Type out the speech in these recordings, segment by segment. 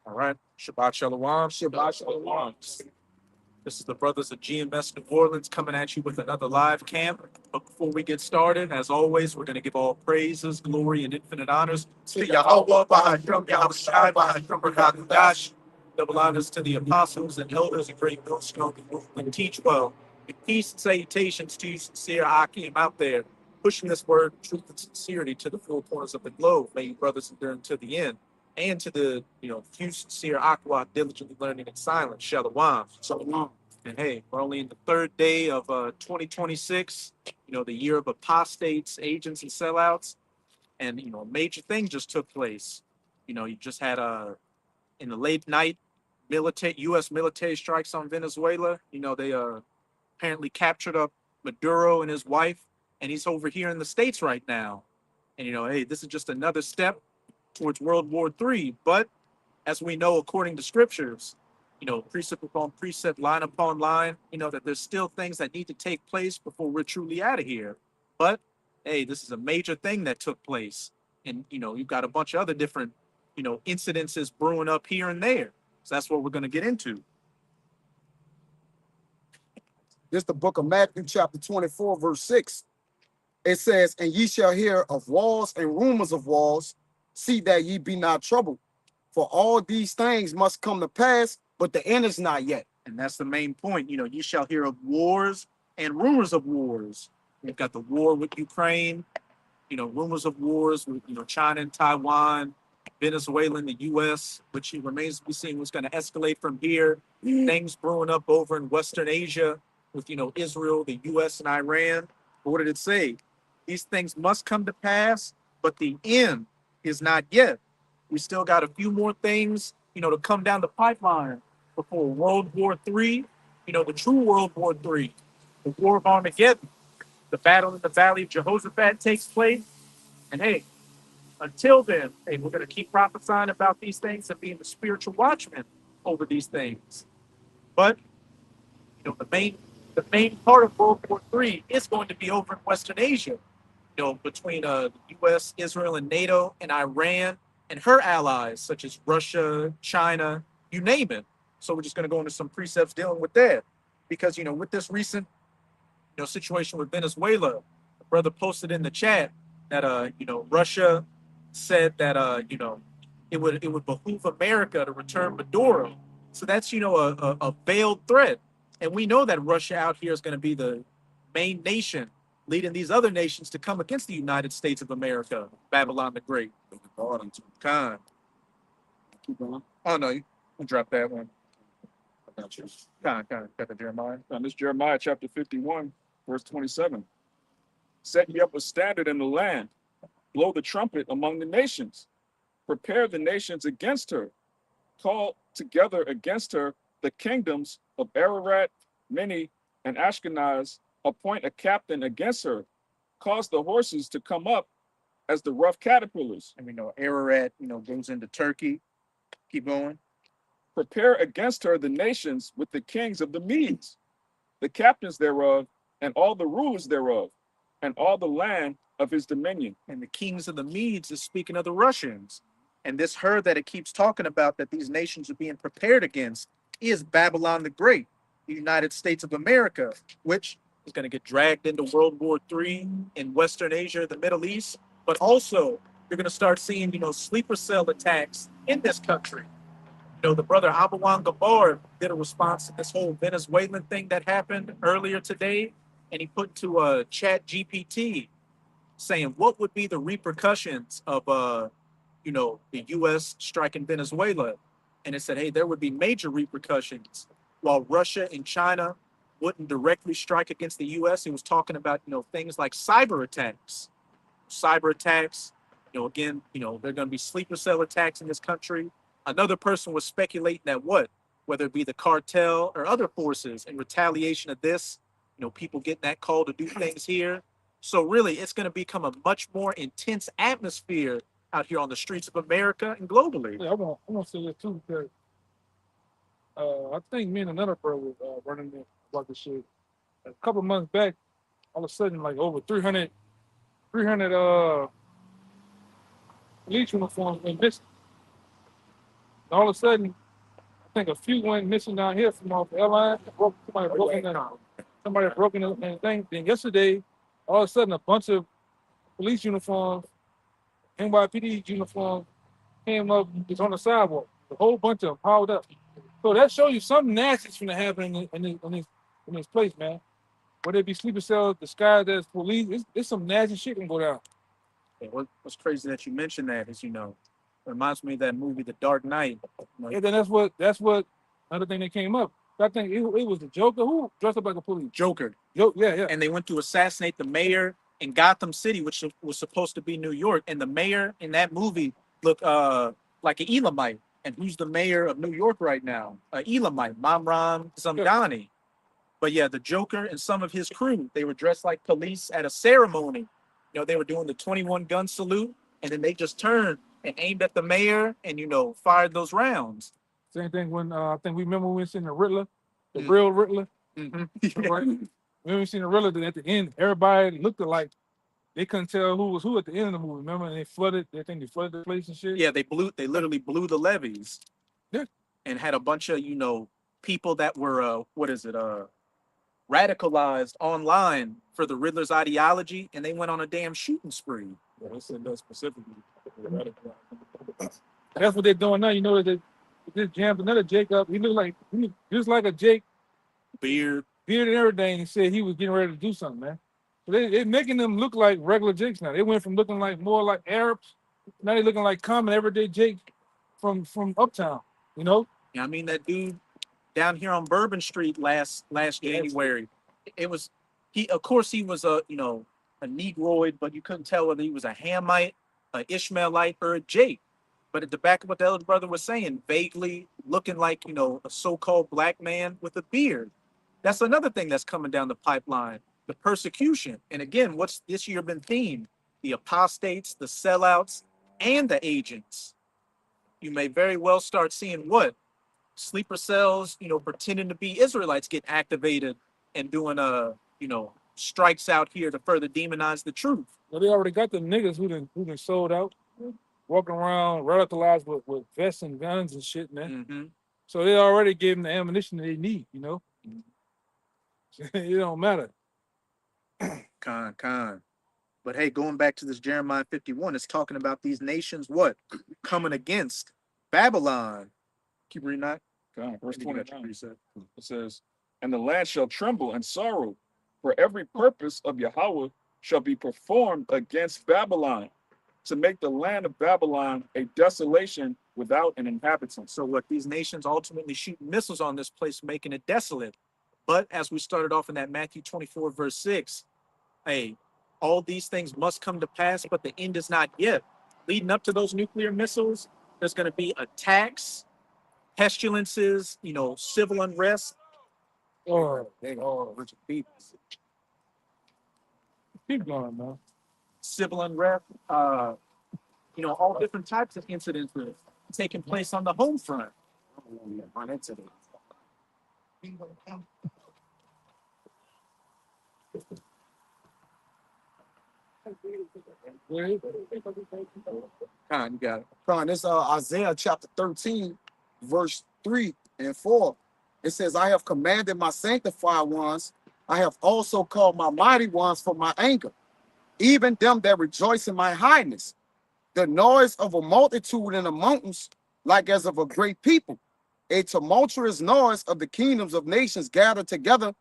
All right. Shabbat Shalom. Shabbat Shalom. This is the brothers of GMS New Orleans coming at you with another live camp. But before we get started, as always, we're going to give all praises, glory, and infinite honors to Yahweh, Bahashem, Yahweh Shai, Bahashem, Barakadosh. Double honors to the apostles and elders and great millstone and teach well. And peace and salutations to you, sincere Akim out there, pushing this word, truth, and sincerity to the four corners of the globe. May you brothers endure to the end. And to the, few sincere Aqua diligently learning in silence. Shalom. Shalom. And hey, we're only in the third day of 2026, the year of apostates, agents, and sellouts. And, a major thing just took place. You just had in the late night, U.S. military strikes on Venezuela. They apparently captured up Maduro and his wife, and he's over here in the States right now. And, hey, this is just another step towards World War III. But as we know, according to scriptures, precept upon precept, line upon line, that there's still things that need to take place before we're truly out of here. But hey, this is a major thing that took place. And, you've got a bunch of other different, incidences brewing up here and there. So that's what we're going to get into. This is the book of Matthew, chapter 24, verse 6. It says, "And ye shall hear of wars and rumors of wars. See that ye be not troubled. For all these things must come to pass, but the end is not yet." And that's the main point. You shall hear of wars and rumors of wars. We've got the war with Ukraine, rumors of wars with, China and Taiwan, Venezuela and the U.S., which remains to be seen what's going to escalate from here. Things brewing up over in Western Asia with, Israel, the U.S., and Iran. But what did it say? These things must come to pass, but the end is not yet. We still got a few more things, to come down the pipeline before World War III, the true World War III, the War of Armageddon, the battle in the Valley of Jehoshaphat takes place. And hey, until then, hey, we're going to keep prophesying about these things and being the spiritual watchmen over these things. But, the main part of World War III is going to be over in Western Asia, between the U.S., Israel, and NATO, and Iran, and her allies, such as Russia, China, you name it. So we're just going to go into some precepts dealing with that. Because, with this recent, situation with Venezuela, the brother posted in the chat that, Russia said that, it would behoove America to return Maduro. So that's, a veiled threat. And we know that Russia out here is going to be the main nation leading these other nations to come against the United States of America, Babylon the Great. Khan. Keep going. Oh, no, you drop that one. I got you. Khan, got the Jeremiah. And this is Jeremiah chapter 51, verse 27. "Set ye up a standard in the land, blow the trumpet among the nations, prepare the nations against her, call together against her the kingdoms of Ararat, Mini, and Ashkenaz, appoint a captain against her, cause the horses to come up as the rough caterpillars. And we know Ararat, goes into Turkey. Keep going. Prepare against her the nations with the kings of the Medes, the captains thereof, and all the rulers thereof, and all the land of his dominion." And the kings of the Medes is speaking of the Russians. And this her that it keeps talking about that these nations are being prepared against is Babylon the Great, the United States of America, which is going to get dragged into World War III in Western Asia, the Middle East. But also, you're going to start seeing, sleeper cell attacks in this country. The brother Abawan Gabar did a response to this whole Venezuelan thing that happened earlier today. And he put to a chat GPT saying, what would be the repercussions of, the U.S. striking Venezuela? And it said, hey, there would be major repercussions. While Russia and China wouldn't directly strike against the U.S., he was talking about, things like cyber attacks. Again, there are going to be sleeper cell attacks in this country. Another person was speculating that whether it be the cartel or other forces in retaliation of this, people getting that call to do things here. So really, it's going to become a much more intense atmosphere out here on the streets of America and globally. Yeah, I want to say this too because I think me and another brother was running it about this shit. A couple months back, all of a sudden, like over 300 police uniforms went missing. all of a sudden, I think a few went missing down here from off the airline. Somebody broke in the thing. Then yesterday, all of a sudden, a bunch of police uniforms, NYPD uniforms came up. It's on the sidewalk. A whole bunch of them piled up. So that shows you something nasty's gonna happen in this place, man. Where there be sleeper cells disguised as police. It's some nasty shit can go down. Yeah, what's crazy that you mentioned that is, reminds me of that movie, The Dark Knight. And then that's what another thing that came up. I think it was the Joker who dressed up like a police. Joker. Yeah. And they went to assassinate the mayor in Gotham City, which was supposed to be New York. And the mayor in that movie looked like an Elamite. And who's the mayor of New York right now? Elamite, Mamram Zamdani. But yeah, the Joker and some of his crew, they were dressed like police at a ceremony. They were doing the 21 gun salute, and then they just turned and aimed at the mayor and, fired those rounds. Same thing when I think we remember when we seen the Riddler, the real Riddler. Mm-hmm. Right? When we seen the Riddler, then at the end, everybody looked alike. They couldn't tell who was who at the end of the movie. Remember, and they flooded the place and shit. Yeah, they literally blew the levees. Yeah. And had a bunch of, people that were radicalized online for the Riddler's ideology, and they went on a damn shooting spree. Yeah, they said that specifically. That's what they're doing now. They just jammed another Jake up. He looked just like a Jake. Beard and everything. He said he was getting ready to do something, man. So they're making them look like regular Jakes now. They went from looking like more like Arabs. Now they're looking like common everyday Jake from Uptown, Yeah, I mean, that dude down here on Bourbon Street last January, he was a Negroid, but you couldn't tell whether he was a Hamite, an Ishmaelite, or a Jake. But at the back of what the elder brother was saying, vaguely looking like, a so-called black man with a beard. That's another thing that's coming down the pipeline, the persecution. And again, what's this year been themed? The apostates, the sellouts, and the agents. You may very well start seeing what? Sleeper cells, pretending to be Israelites get activated and doing, strikes out here to further demonize the truth. Well, they already got the niggas who done sold out, walking around radicalized with vests and guns and shit, man. Mm-hmm. So they already gave them the ammunition they need, Mm-hmm. It don't matter. Con. But hey, going back to this Jeremiah 51, it's talking about these nations, what? Coming against Babylon. Keep reading that. Verse 29. It says, "And the land shall tremble and sorrow, for every purpose of Yahweh shall be performed against Babylon, to make the land of Babylon a desolation without an inhabitant." So what, these nations ultimately shoot missiles on this place, making it desolate. But as we started off in that Matthew 24, verse 6, hey, all these things must come to pass, but the end is not yet. Leading up to those nuclear missiles, there's going to be attacks, pestilences, civil unrest. Bunch of people. Keep going, man. Civil unrest, all different types of incidents taking place on the home front. You got it. This Isaiah chapter 13, verse 3 and 4. It says, I have commanded my sanctified ones. I have also called my mighty ones for my anger, even them that rejoice in my highness. The noise of a multitude in the mountains, like as of a great people. A tumultuous noise of the kingdoms of nations gathered together.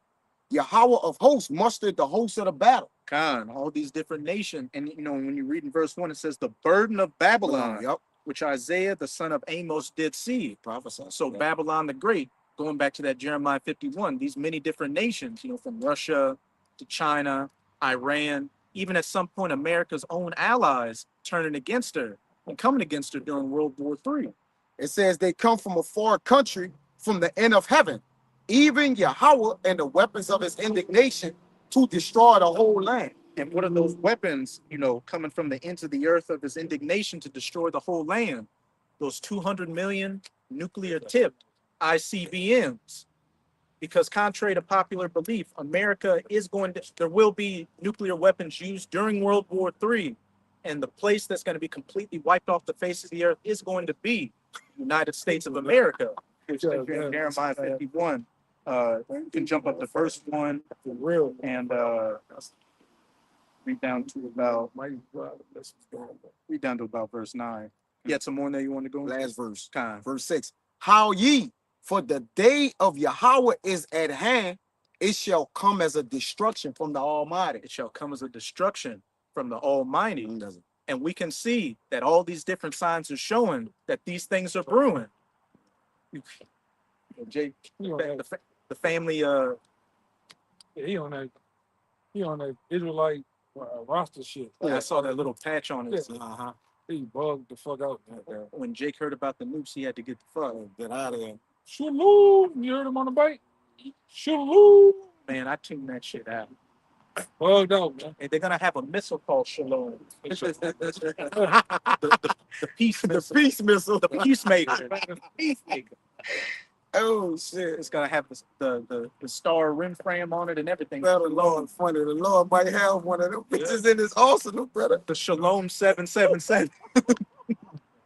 Yahweh of hosts mustered the host of the battle. All these different nations. And, when you read in verse 1, it says the burden of Babylon, Yep. which Isaiah, the son of Amos, did see. Prophesy. So Babylon the Great, going back to that Jeremiah 51, these many different nations, from Russia to China, Iran, even at some point America's own allies turning against her and coming against her during World War III. It says they come from a far country, from the end of heaven, even Yahweh and the weapons of his indignation to destroy the whole land. And what are those weapons, coming from the ends of the earth of his indignation to destroy the whole land? Those 200 million nuclear tipped ICBMs. Because contrary to popular belief, America there will be nuclear weapons used during World War III. And the place that's going to be completely wiped off the face of the earth is going to be United States of America. It's Yeah, in Jeremiah 51. You can jump up to verse 1 For real. and read down to about verse 9. You had some more in there you want to go into? Last verse. Kind. Verse 6. How ye, for the day of Yahweh is at hand, it shall come as a destruction from the Almighty. It shall come as a destruction from the Almighty. Does it? And we can see that all these different signs are showing that these things are brewing. Jake, the family, Yeah, he on that Israelite roster shit. I saw that little patch on it. Uh-huh. He bugged the fuck out. When Jake heard about the nukes, he had to get the fuck. Get out of there. Shalom. You heard him on the bike? Shalom. Man, I tuned that shit out. Bugged out, man. And they're gonna have a missile called Shalom. The peace The missile. peace missile. The peacemaker. Peacemaker. Oh shit. It's gonna have the star rim frame on it and everything. Brother, Lord, funny. The Lord might have one of them bitches in his arsenal, brother. The Shalom 777.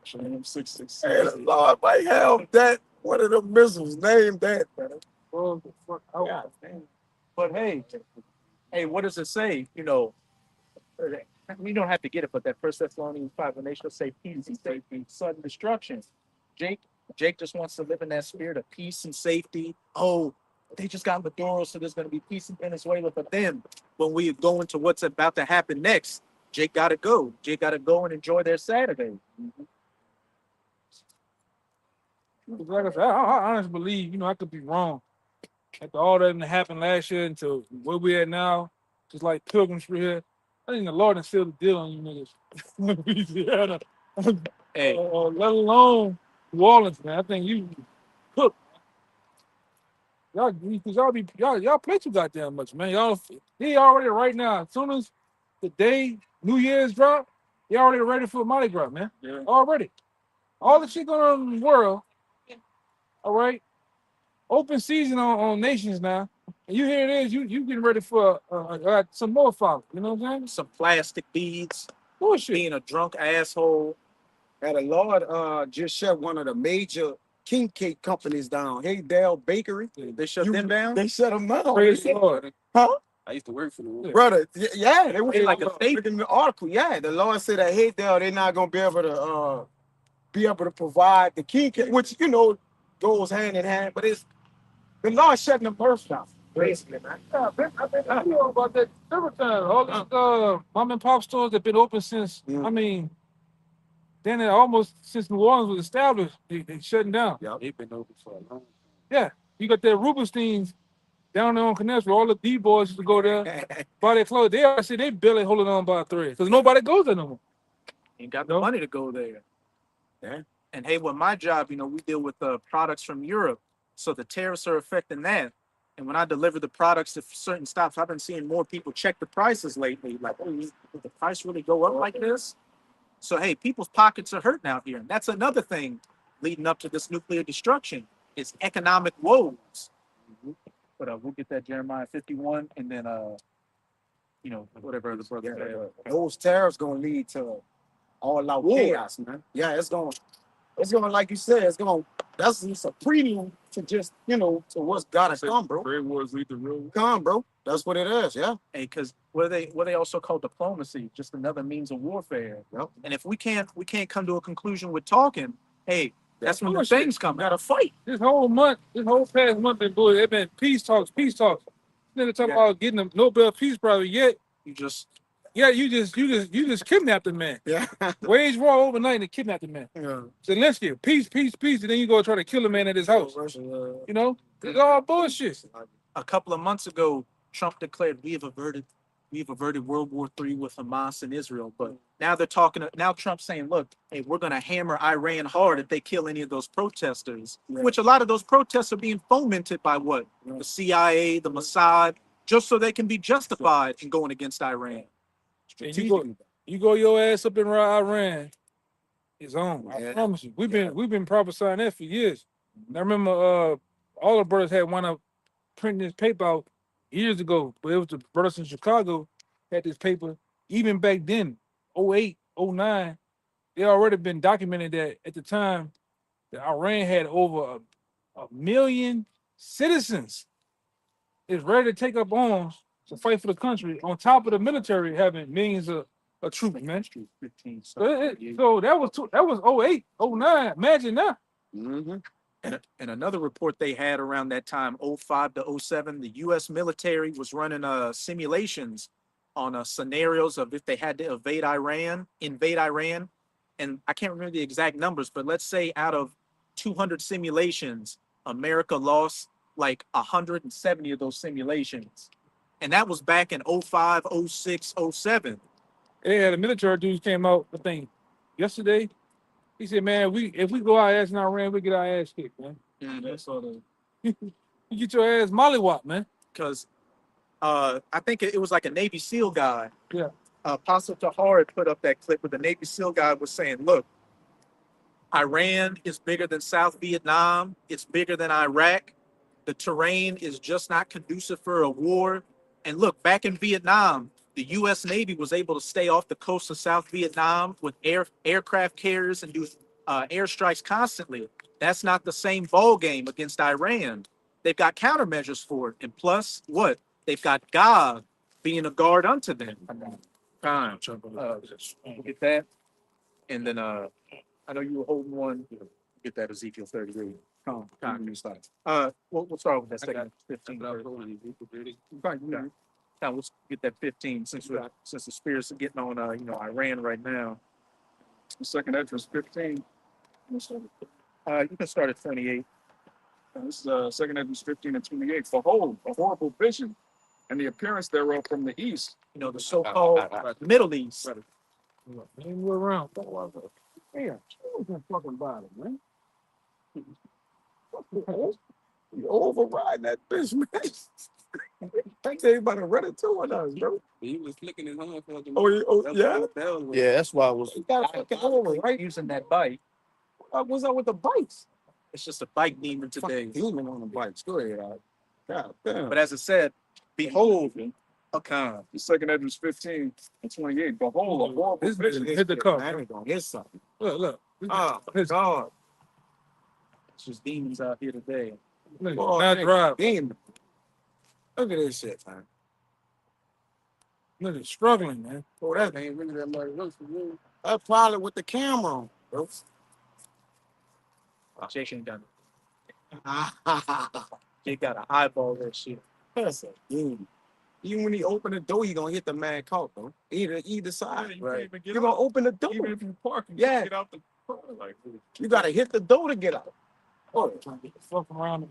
Shalom 666. Hey, the Lord might have that one of them missiles named that, brother. Bugged the fuck out. Yeah, man. But hey, what does it say? You know, we don't have to get it, but that First Thessalonians 5, when they shall say peace and safety, sudden destruction. Jake just wants to live in that spirit of peace and safety. Oh, they just got Maduro, so there's going to be peace in Venezuela. But then when we go into what's about to happen next, Jake got to go. Jake got to go and enjoy their Saturday. Like I said, I honestly believe, I could be wrong. After all that happened last year until where we at now, just like pilgrims for here, I think the Lord done sealed the deal on you niggas. Louisiana. Hey, Let alone New Orleans, man. I think you cook. Y'all play too goddamn much, man. They already right now. As soon as the day New Year's drop, they already ready for Mardi Gras, man. Yeah. Already. All the shit going on in the world. All right. Open season on nations now. And here it is, you getting ready for some more follow. You know what I'm saying? some plastic beads, Bullshit. being a drunk asshole. And the Lord just shut one of the major king cake companies down. Haydale Bakery. They shut them down. They shut them down. Praise the Lord. Huh? I used to work for them. Brother, yeah, they were It's like like a a state. in the article. Yeah, the Lord said that Haydale, they're not gonna be able to provide the king cake, which goes hand in hand, but it's the Lord shutting the birth down. Basically, man. Yeah, I've been hearing about that several times. All these mom and pop stores that been open since, then almost since New Orleans was established, they shutting down. Yeah. They've been open for a long Yeah. You got that Rubenstein's down there on Canal, all the D-boys used to go there, buy their clothes. I see they barely holding on by a thread because nobody goes there no more. Ain't got the money to go there. Yeah. And hey, with my job, we deal with products from Europe, so the tariffs are affecting that. And when I deliver the products to certain stops, I've been seeing more people check the prices lately. Like, oh, did the price really go up like this? So hey, people's pockets are hurting out here, and that's another thing leading up to this nuclear destruction is economic woes. But we'll get that Jeremiah 51, and then whatever the brother said. Those tariffs gonna lead to all out chaos, man. Yeah, it's gonna like you said, that's just a prelude to just to what's gotta come, bro. Trade wars lead to real. Come, bro. That's what it is, yeah. Hey, because what they also call diplomacy, just another means of warfare. Yep. And if we can't come to a conclusion with talking, hey, that's when the bullshit. things come. Gotta fight. This whole past month been bullshit. It been peace talks. Nigga talking about getting a Nobel Peace Prize, yet you just kidnapped the man. Yeah. Wage war overnight and kidnapped the man. Yeah. Zelensky, peace, and then you go try to kill a man at his house. It's all bullshit. A couple of months ago, Trump declared we've averted World War III with Hamas and Israel. But now now Trump's saying, look, hey, we're gonna hammer Iran hard if they kill any of those protesters. Right. Which a lot of those protests are being fomented by what? Right. The CIA, the Mossad, just so they can be justified in going against Iran. And you go your ass up in Iran, it's on. I promise you. We've been prophesying that for years. And I remember all the brothers had wound up printing this paper out years ago, but it was the brothers in Chicago had this paper. Even back then, 08, 09, they already been documented that at the time that Iran had over a million citizens is ready to take up arms to fight for the country, on top of the military having millions of troops, man. 15. So that was 08, 09. Imagine that. Mm-hmm. And another report they had around that time, 05 to 07, the U.S. military was running simulations on scenarios of if they had to invade Iran. And I can't remember the exact numbers, but let's say out of 200 simulations, America lost like 170 of those simulations. And that was back in 05, 06, 07. Yeah, the military dudes came out, I think, yesterday. He said, man, if we go our ass in Iran, we get our ass kicked, man. That's sort of You get your ass mollywop, man. because I think it was like a Navy SEAL guy. Yeah. Apostle Tahar had put up that clip where the Navy SEAL guy was saying, look, Iran is bigger than South Vietnam. It's bigger than Iraq. The terrain is just not conducive for a war. And look, back in Vietnam, the U.S. Navy was able to stay off the coast of South Vietnam with aircraft carriers and do airstrikes constantly. That's not the same ball game against Iran. They've got countermeasures for it. And plus, what? They've got God being a guard unto them. Time. Get that. And then I know you were holding one. Get that Ezekiel 33. We'll start with that second 15. Now let's get that 15 since the spirits are getting on Iran right now. The second entrance 15. You can start at 28. This is second entrance 15 and 28. Behold, a horrible vision, and the appearance thereof from the east. You know, the so-called Middle East. Ain't go around. Damn, what's that fucking bottom, man? You override that bitch, man. Thanks everybody running to us, bro. He was flicking his hand for the Yeah, that's why I was. You got to fucking over, right? Using that bike. What's up with the bikes? It's just a bike demon today. Demon on the bikes. Go ahead, all right. God damn. But as I said, behold, The second entrance 15 and 28. Behold, a horrible This vision. bitch hit the car. I ain't gonna get something. Look. Oh, His- God. it's just demons out here today. Look, Oh, not nigga, drive. demon. Look at this shit, man. Look, it's struggling, man. Oh, that ain't really that much work for you. That's probably with the camera on, bro. Jake ain't done it. Jake got to eyeball that shit. That's a demon. Even when he open the door, he gonna hit the man caught, though. Either side. You can't even get You gonna out. open the door. Even if you park, you Yeah. can't get out the car like this. You gotta hit the door to get out. Oh, Fuck around.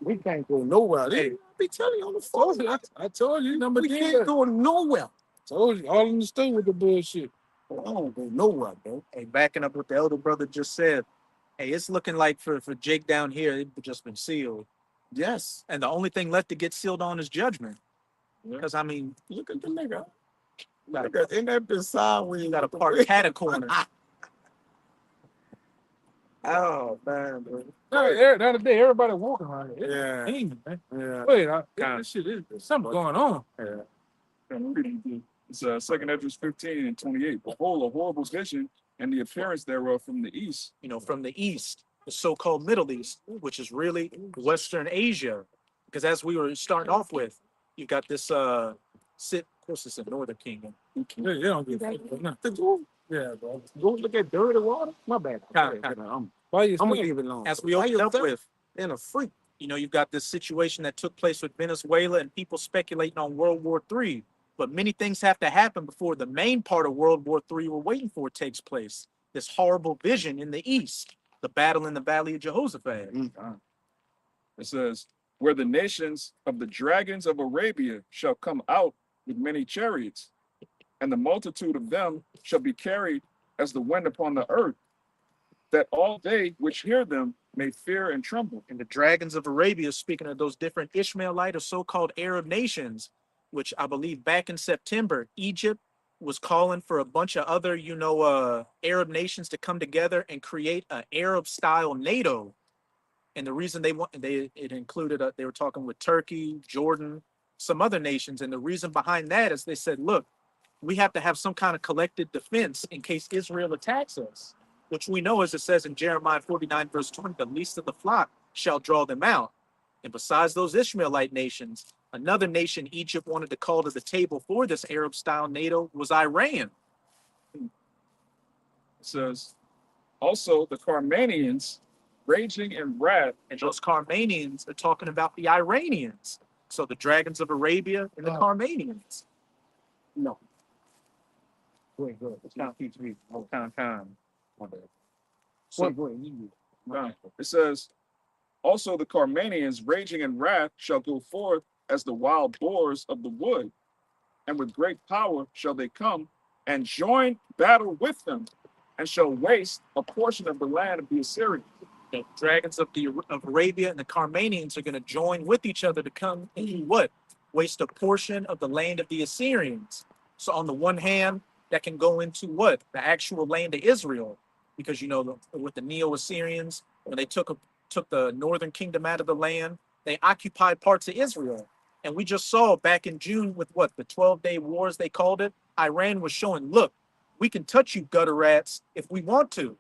we can't go nowhere. Hey, I be telling you on the phone. I told you, number We 10. can't go nowhere. Told you, all in the state with the bullshit. I don't go nowhere, bro. Hey, backing up what the elder brother just said. Hey, it's looking like for Jake down here, it's just been sealed. Yes. And the only thing left to get sealed on is judgment. Yeah. Because, I mean, Look at the nigga. Look at in that bitch sideways. you got to park cat a corner. Oh, man, bro. The other day, everybody walking around here. Yeah. Demon, man. Yeah. Wait, this shit is there's something going on. It's second entrance 15 and 28. Behold, a horrible vision, and the appearance thereof from the east. You know, from the East, the so-called Middle East, which is really Western Asia. Because as we were starting off with, you got this, of course, it's a Northern Kingdom. Yeah, they don't give a fuck. Nah. Yeah, bro. Go look at dirty water. My bad. Why you I'm gonna saying? leave it alone. As we Why opened you up with, in a freak? you know, you've got this situation that took place with Venezuela and people speculating on World War III. But many things have to happen before the main part of World War III we're waiting for takes place. This horrible vision in the East, the battle in the Valley of Jehoshaphat. It says, where the nations of the dragons of Arabia shall come out with many chariots, and the multitude of them shall be carried as the wind upon the earth, that all they which hear them may fear and tremble. And the dragons of Arabia, speaking of those different Ishmaelite or so-called Arab nations, which I believe back in September, Egypt was calling for a bunch of other, Arab nations to come together and create an Arab-style NATO. And the reason it included, they were talking with Turkey, Jordan, some other nations. And the reason behind that is they said, look, we have to have some kind of collective defense in case Israel attacks us. which we know, as it says in Jeremiah 49, verse 20, the least of the flock shall draw them out. And besides those Ishmaelite nations, another nation Egypt wanted to call to the table for this Arab-style NATO was Iran. It says, also the Carmanians, raging in wrath, And those Carmanians are talking about the Iranians. So the dragons of Arabia and the Carmanians. No. Good. It's kind of keeps me kind. So, it says, also the Carmanians, raging in wrath, shall go forth as the wild boars of the wood, and with great power shall they come and join battle with them, and shall waste a portion of the land of the Assyrians. The dragons of Arabia and the Carmanians are going to join with each other to come and what? Waste a portion of the land of the Assyrians. So on the one hand, that can go into what? The actual land of Israel. Because, you know, with the Neo-Assyrians, when they took the northern kingdom out of the land, they occupied parts of Israel. And we just saw back in June with what? The 12-day wars, they called it. Iran was showing, look, we can touch you gutter rats if we want to.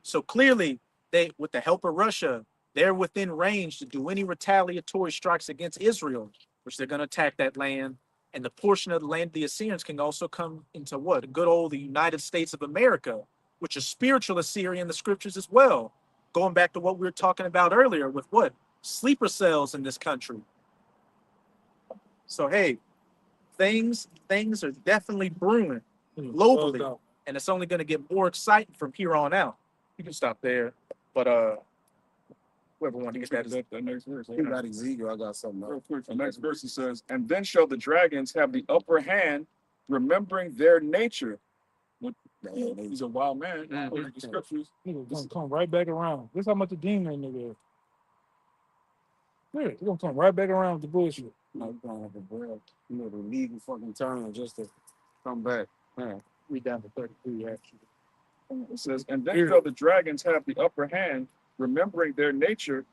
So clearly, they, with the help of Russia, they're within range to do any retaliatory strikes against Israel, which they're going to attack that land. And the portion of the land of the Assyrians can also come into what? Good old the United States of America, which is spiritual Assyria in the scriptures as well. Going back to what we were talking about earlier with what? Sleeper cells in this country. So, hey, things are definitely brewing globally, and it's only going to get more exciting from here on out. You can stop there, but whoever wants to get that next verse. You got Ezekiel. I got something Real else. quick, the next verse it says, and then shall the dragons have the upper hand, remembering their nature. He's a wild man. According to the scriptures. Nigga gonna come right back around. This how much a demon nigga is. Yeah, he's gonna come right back around with the bullshit. No, you don't have a bread. You know, the legal fucking turn just to come back. Man, we down to 33 actually. It says, and then shall the dragons have the upper hand, remembering their nature,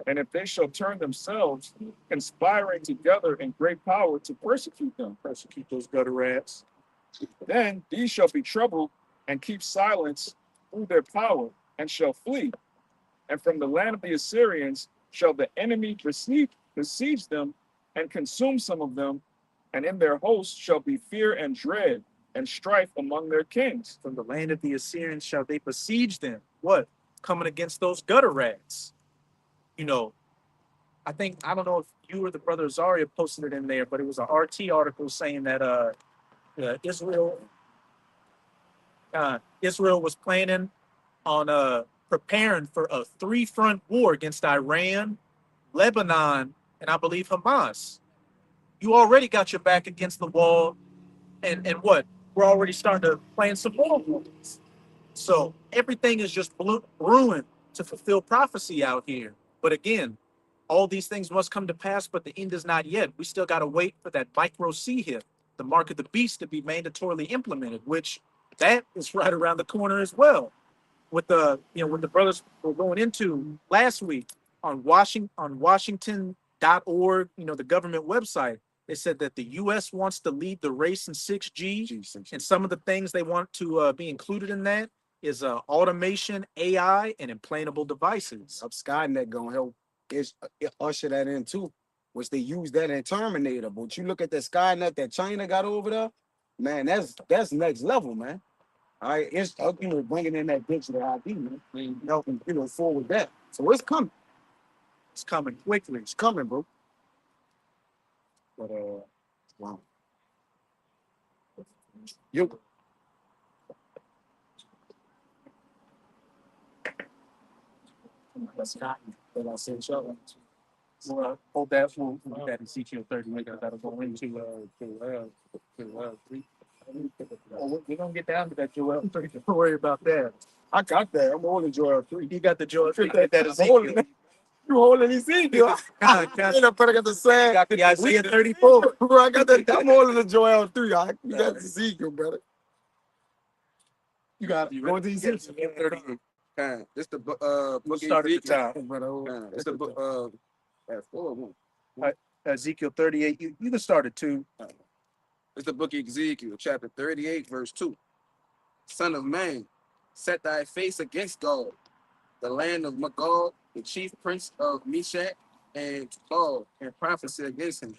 and if they shall turn themselves, conspiring together in great power to persecute them, Persecute those gutter rats. then these shall be troubled and keep silence through their power, and shall flee. And from the land of the Assyrians shall the enemy besiege them and consume some of them, and in their hosts shall be fear and dread and strife among their kings. From the land of the Assyrians shall they besiege them. What? Coming against those gutter rats. You know, I don't know if you or the brother Azaria posted it in there, but it was an RT article saying that Israel was planning on preparing for a 3-front war against Iran, Lebanon, and I believe Hamas. You already got your back against the wall, and what? We're already starting to plan some more wars. So everything is just brewing to fulfill prophecy out here. But again, all these things must come to pass, but the end is not yet. We still got to wait for that micro C hit, the mark of the beast, to be mandatorily implemented, which that is right around the corner as well. With the what the brothers were going into last week on Washington.org, the government website, they said that the U.S. wants to lead the race in 6G, and some of the things they want to be included in that is automation, AI, and implantable devices. Skynet gonna help usher that in too, which they use that in Terminator. But you look at the Skynet that China got over there, man, that's next level, man. All right, it's bringing in that digital ID, man, helping forward that. So it's coming. It's coming quickly. It's coming, bro. But wow. You. That's not that I said so. Well, hold that for that Ezekiel 30. That'll go into we're gonna get down to that Joel 3. Don't worry about that. I got that. I'm holding Joel 3. You got the Joel 3. That Ezekiel. You holding Ezekiel? I got the same. Got the Isaiah 34. Bro, I got that. I'm holding the Joel 3. You got Ezekiel, brother. You got going to Ezekiel 38. It's the book Start at the top. It's the book Ezekiel 38. You can start at 2. It's the book of Ezekiel, chapter 38, verse 2. Son of man, set thy face against Gog, the land of Magog, the chief prince of Meshach and Tubal, and prophesy against him.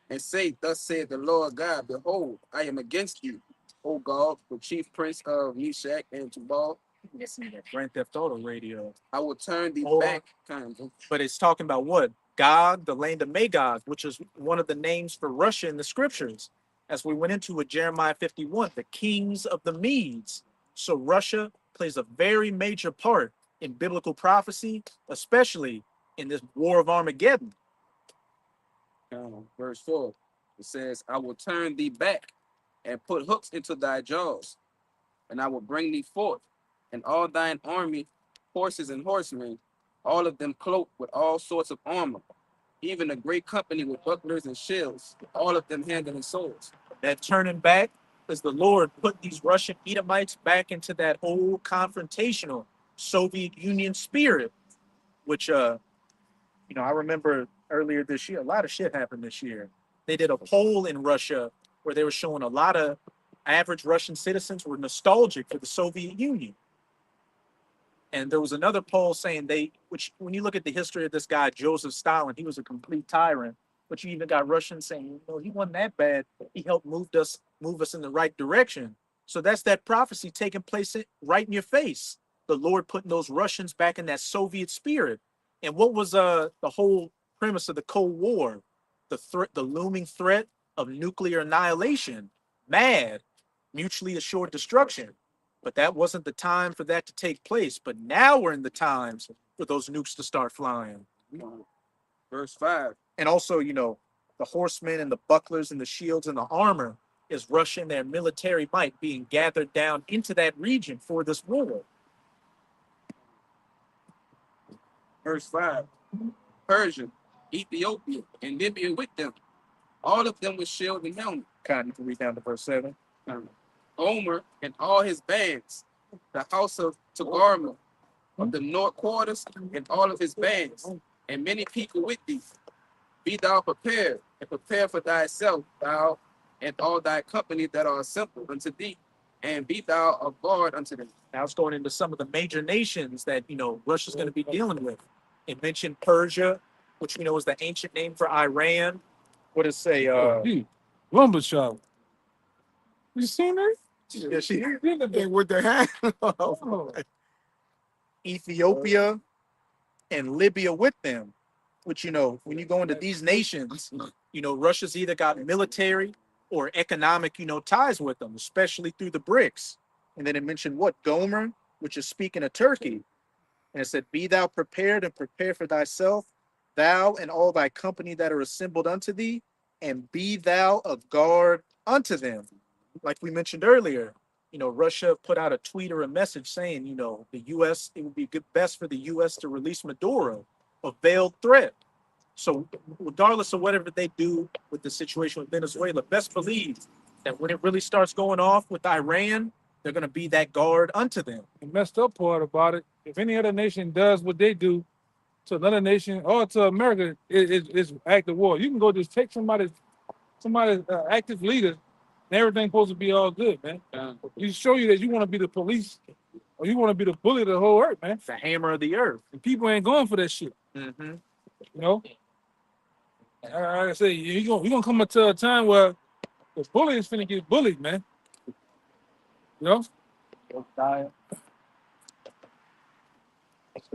And say, Thus saith the Lord God, Behold, I am against you, O Gog, the chief prince of Meshach and Tubal. Listen to that Grand Theft Auto radio. I will turn thee Hold on. back. Kind of. But it's talking about what? Gog, the land of Magog, which is one of the names for Russia in the scriptures. As we went into with Jeremiah 51, the kings of the Medes. So Russia plays a very major part in biblical prophecy, especially in this war of Armageddon. Verse 4, it says, I will turn thee back and put hooks into thy jaws, and I will bring thee forth, and all thine army, horses and horsemen, all of them cloaked with all sorts of armor, even a great company with bucklers and shields, all of them handling swords. That turning back is the Lord put these Russian Edomites back into that whole confrontational Soviet Union spirit, which I remember earlier this year, a lot of shit happened this year. They did a poll in Russia where they were showing a lot of average Russian citizens were nostalgic for the Soviet Union. And there was another poll saying which when you look at the history of this guy, Joseph Stalin, he was a complete tyrant. But you even got Russians saying, he wasn't that bad. He helped move us in the right direction. So that's that prophecy taking place right in your face. The Lord putting those Russians back in that Soviet spirit. And what was the whole premise of the Cold War? The looming threat of nuclear annihilation, mad, mutually assured destruction. But that wasn't the time for that to take place. But now we're in the times for those nukes to start flying. Verse 5. And also, the horsemen and the bucklers and the shields and the armor is Russian, their military might being gathered down into that region for this war. Verse 5. Persia, Ethiopia, and Libya with them, all of them with shield and helmet. Kind of read down to verse 7. Omer and all his bands, the house of Togarma, of the north quarters, and all of his bands, and many people with thee. Be thou prepared, and prepare for thyself, thou and all thy company that are assembled unto thee, and be thou a guard unto them. Now it's going into some of the major nations that, Russia's going to be dealing with. It mentioned Persia, which we know is the ancient name for Iran. What does it say? Lumber shop. You seen that? Yeah, she, And with the hand. Ethiopia and Libya with them, which, when you go into these nations, Russia's either got military or economic, ties with them, especially through the BRICS. And then it mentioned what? Gomer, which is speaking of Turkey. And it said, be thou prepared and prepare for thyself, thou and all thy company that are assembled unto thee, and be thou a guard unto them. Like we mentioned earlier, Russia put out a tweet or a message saying, the U.S., it would be best for the U.S. to release Maduro, a veiled threat. So regardless of whatever they do with the situation with Venezuela, best believe that when it really starts going off with Iran, they're going to be that guard unto them. The messed up part about it, if any other nation does what they do to another nation or to America, it's act of war. You can go just take somebody's active leader, and everything's supposed to be all good, man. You show you that you want to be the police or you want to be the bully of the whole earth, man. It's the hammer of the earth. And people ain't going for that shit. Mm-hmm. Like I say, you're gonna come into a time where the bully is finna get bullied, man. Let's go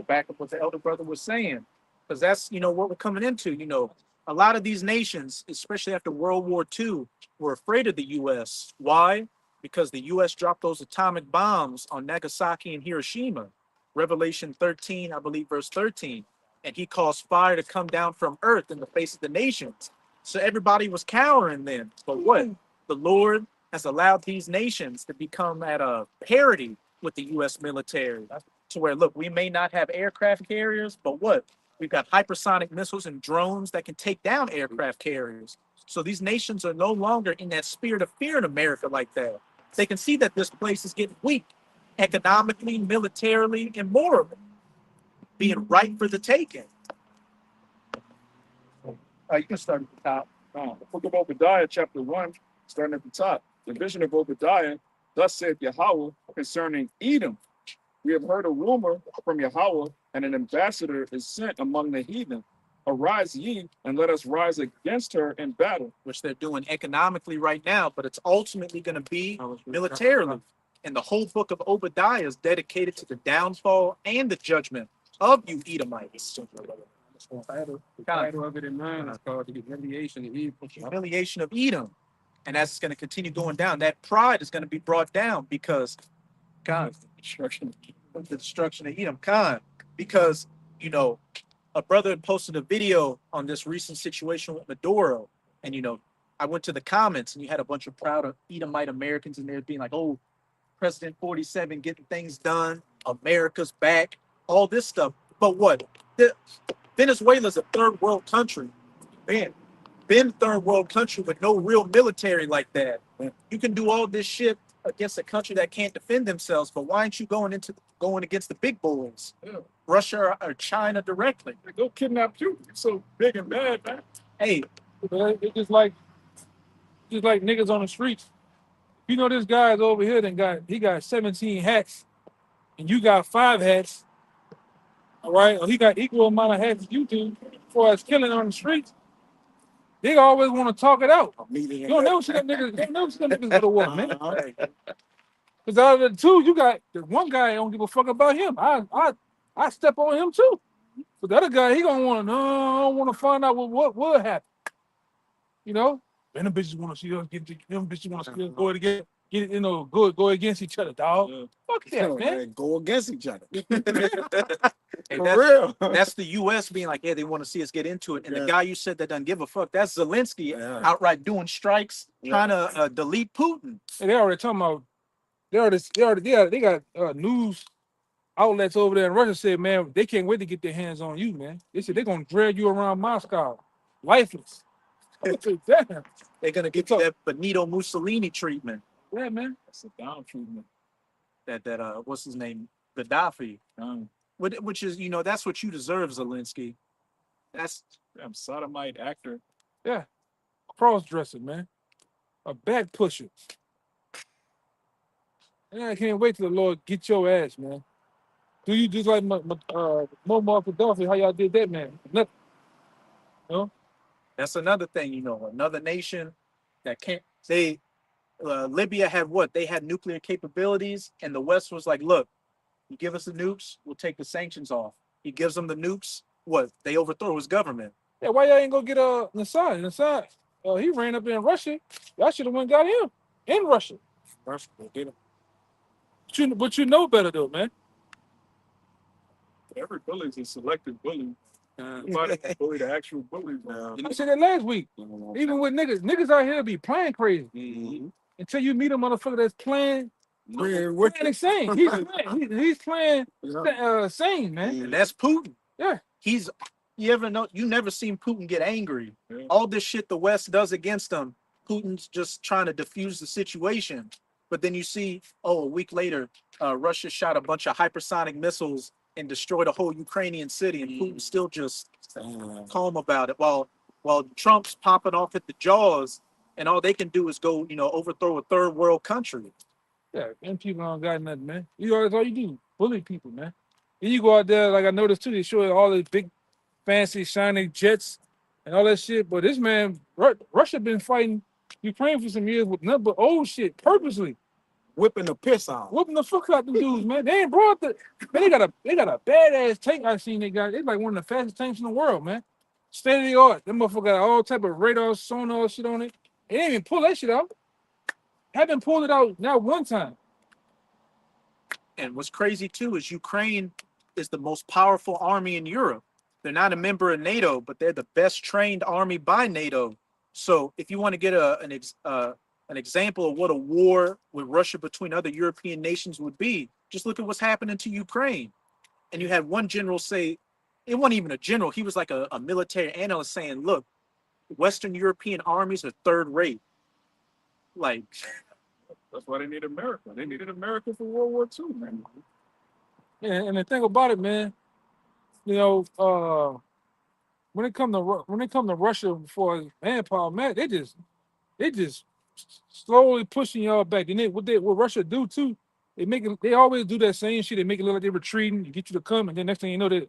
back up what the elder brother was saying, because that's what we're coming into. A lot of these nations, especially after World War II, were afraid of the U.S. Why? Because the U.S. dropped those atomic bombs on Nagasaki and Hiroshima. Revelation 13, I believe, verse 13. And he caused fire to come down from earth in the face of the nations. So everybody was cowering then. But what? The Lord has allowed these nations to become at a parity with the U.S. military. To where, look, we may not have aircraft carriers, but what? We've got hypersonic missiles and drones that can take down aircraft carriers. So these nations are no longer in that spirit of fear in America like that. They can see that this place is getting weak economically, militarily, and morally, being ripe for the taking. You can start at the top. The book of Obadiah, chapter 1, starting at the top. The vision of Obadiah Thus saith Yahweh concerning Edom. We have heard a rumor from Yahweh, and an ambassador is sent among the heathen. Arise ye, and let us rise against her in battle. which they're doing economically right now, but it's ultimately going to be militarily. And the whole book of Obadiah is dedicated to the downfall and the judgment of you Edomites. The title of it in mind is called the humiliation of Edom. Humiliation of Edom. And that's going to continue going down. That pride is going to be brought down because God, the destruction of Edom, Khan, because a brother had posted a video on this recent situation with Maduro, and I went to the comments, and you had a bunch of proud Edomite Americans in there being like, "Oh, President 47 getting things done, America's back, all this stuff." But what? Venezuela's a third world country, man. Been third world country with no real military like that. You can do all this shit against a country that can't defend themselves, but why aren't you going against the big boys, Yeah. Russia or China directly? Go kidnap you. You're so big and bad, man. Hey, It's just like niggas on the streets. You know this guy's over here he got 17 hats, and you got 5 hats. All right, or he got equal amount of hats as you do for as killing on the streets. They always want to talk it out. You don't never see them niggas go to war, man. Because out of the two, you got the one guy don't give a fuck about him. I step on him too. But the other guy, he gonna want to find out what would happen. Man, them bitches want to see us them bitches want to see us go against go against each other, dog. Yeah. Fuck that, man. Go against each other. Hey, For real. that's the U.S. being like, yeah, they want to see us get into it. And Yeah. the guy you said that doesn't give a fuck, that's Zelensky Yeah. outright doing strikes, trying to delete Putin. And they already talking about. They got news outlets over there in Russia said, man, they can't wait to get their hands on you, man. They said they're gonna drag you around Moscow, lifeless. I said, damn. They're gonna give you that Benito Mussolini treatment. Yeah, man. That's a down treatment. That what's his name, Gaddafi. Which is that's what you deserve, Zelensky. That's Damn sodomite actor. Yeah. Cross dresser, man. A back pusher. And I can't wait till the Lord get your ass, man. Do you just like Muammar Gaddafi, how y'all did that, man? Nothing. that's another thing. Another nation that can't. Libya had what? They had nuclear capabilities, and the West was like, look, you give us the nukes, we'll take the sanctions off. He gives them the nukes, what? They overthrow his government. Yeah, why y'all ain't go get Nassad? Nassad, he ran up in Russia. Y'all should have went and got him in Russia. Russia, go get him. But you know better though, man. Every bully is a selective bully. Nobody can bully the actual bullies. I said that last week. Even with niggas out here be playing crazy. Mm-hmm. Until you meet a motherfucker that's playing With insane. He's playing sane, man. And that's Putin. Yeah. You never seen Putin get angry. Yeah. All this shit the West does against him, Putin's just trying to diffuse the situation. But then you see, a week later, Russia shot a bunch of hypersonic missiles and destroyed a whole Ukrainian city, and Putin's still just calm about it. While Trump's popping off at the jaws, and all they can do is go, overthrow a third world country. Yeah, them people don't got nothing, man. That's all you do, bully people, man. Then you go out there, like I noticed too, they show all these big, fancy, shiny jets and all that shit. But this man, Russia been fighting Ukraine for some years with nothing but old shit, purposely. whipping the piss out. Whooping the fuck out them dudes, man. They ain't brought man, they got a badass tank I seen they got. It's like one of the fastest tanks in the world, man. State of the art. Them motherfucker got all type of radar, sonar shit on it. They didn't even pull that shit out. Haven't pulled it out not one time. And what's crazy too is Ukraine is the most powerful army in Europe. They're not a member of NATO, but they're the best trained army by NATO. So if you want to get an example of what a war with Russia between other European nations would be, just look at what's happening to Ukraine. And you had one general say, it wasn't even a general, he was like a military analyst saying, look, Western European armies are third rate. Like, That's why they need America. They needed America for World War II, man. Yeah, and the thing about it, man, when it come to Russia for manpower, man, they just slowly pushing y'all back. And then what Russia do too, they always do that same shit. They make it look like they're retreating, get you to come, and then next thing you know, they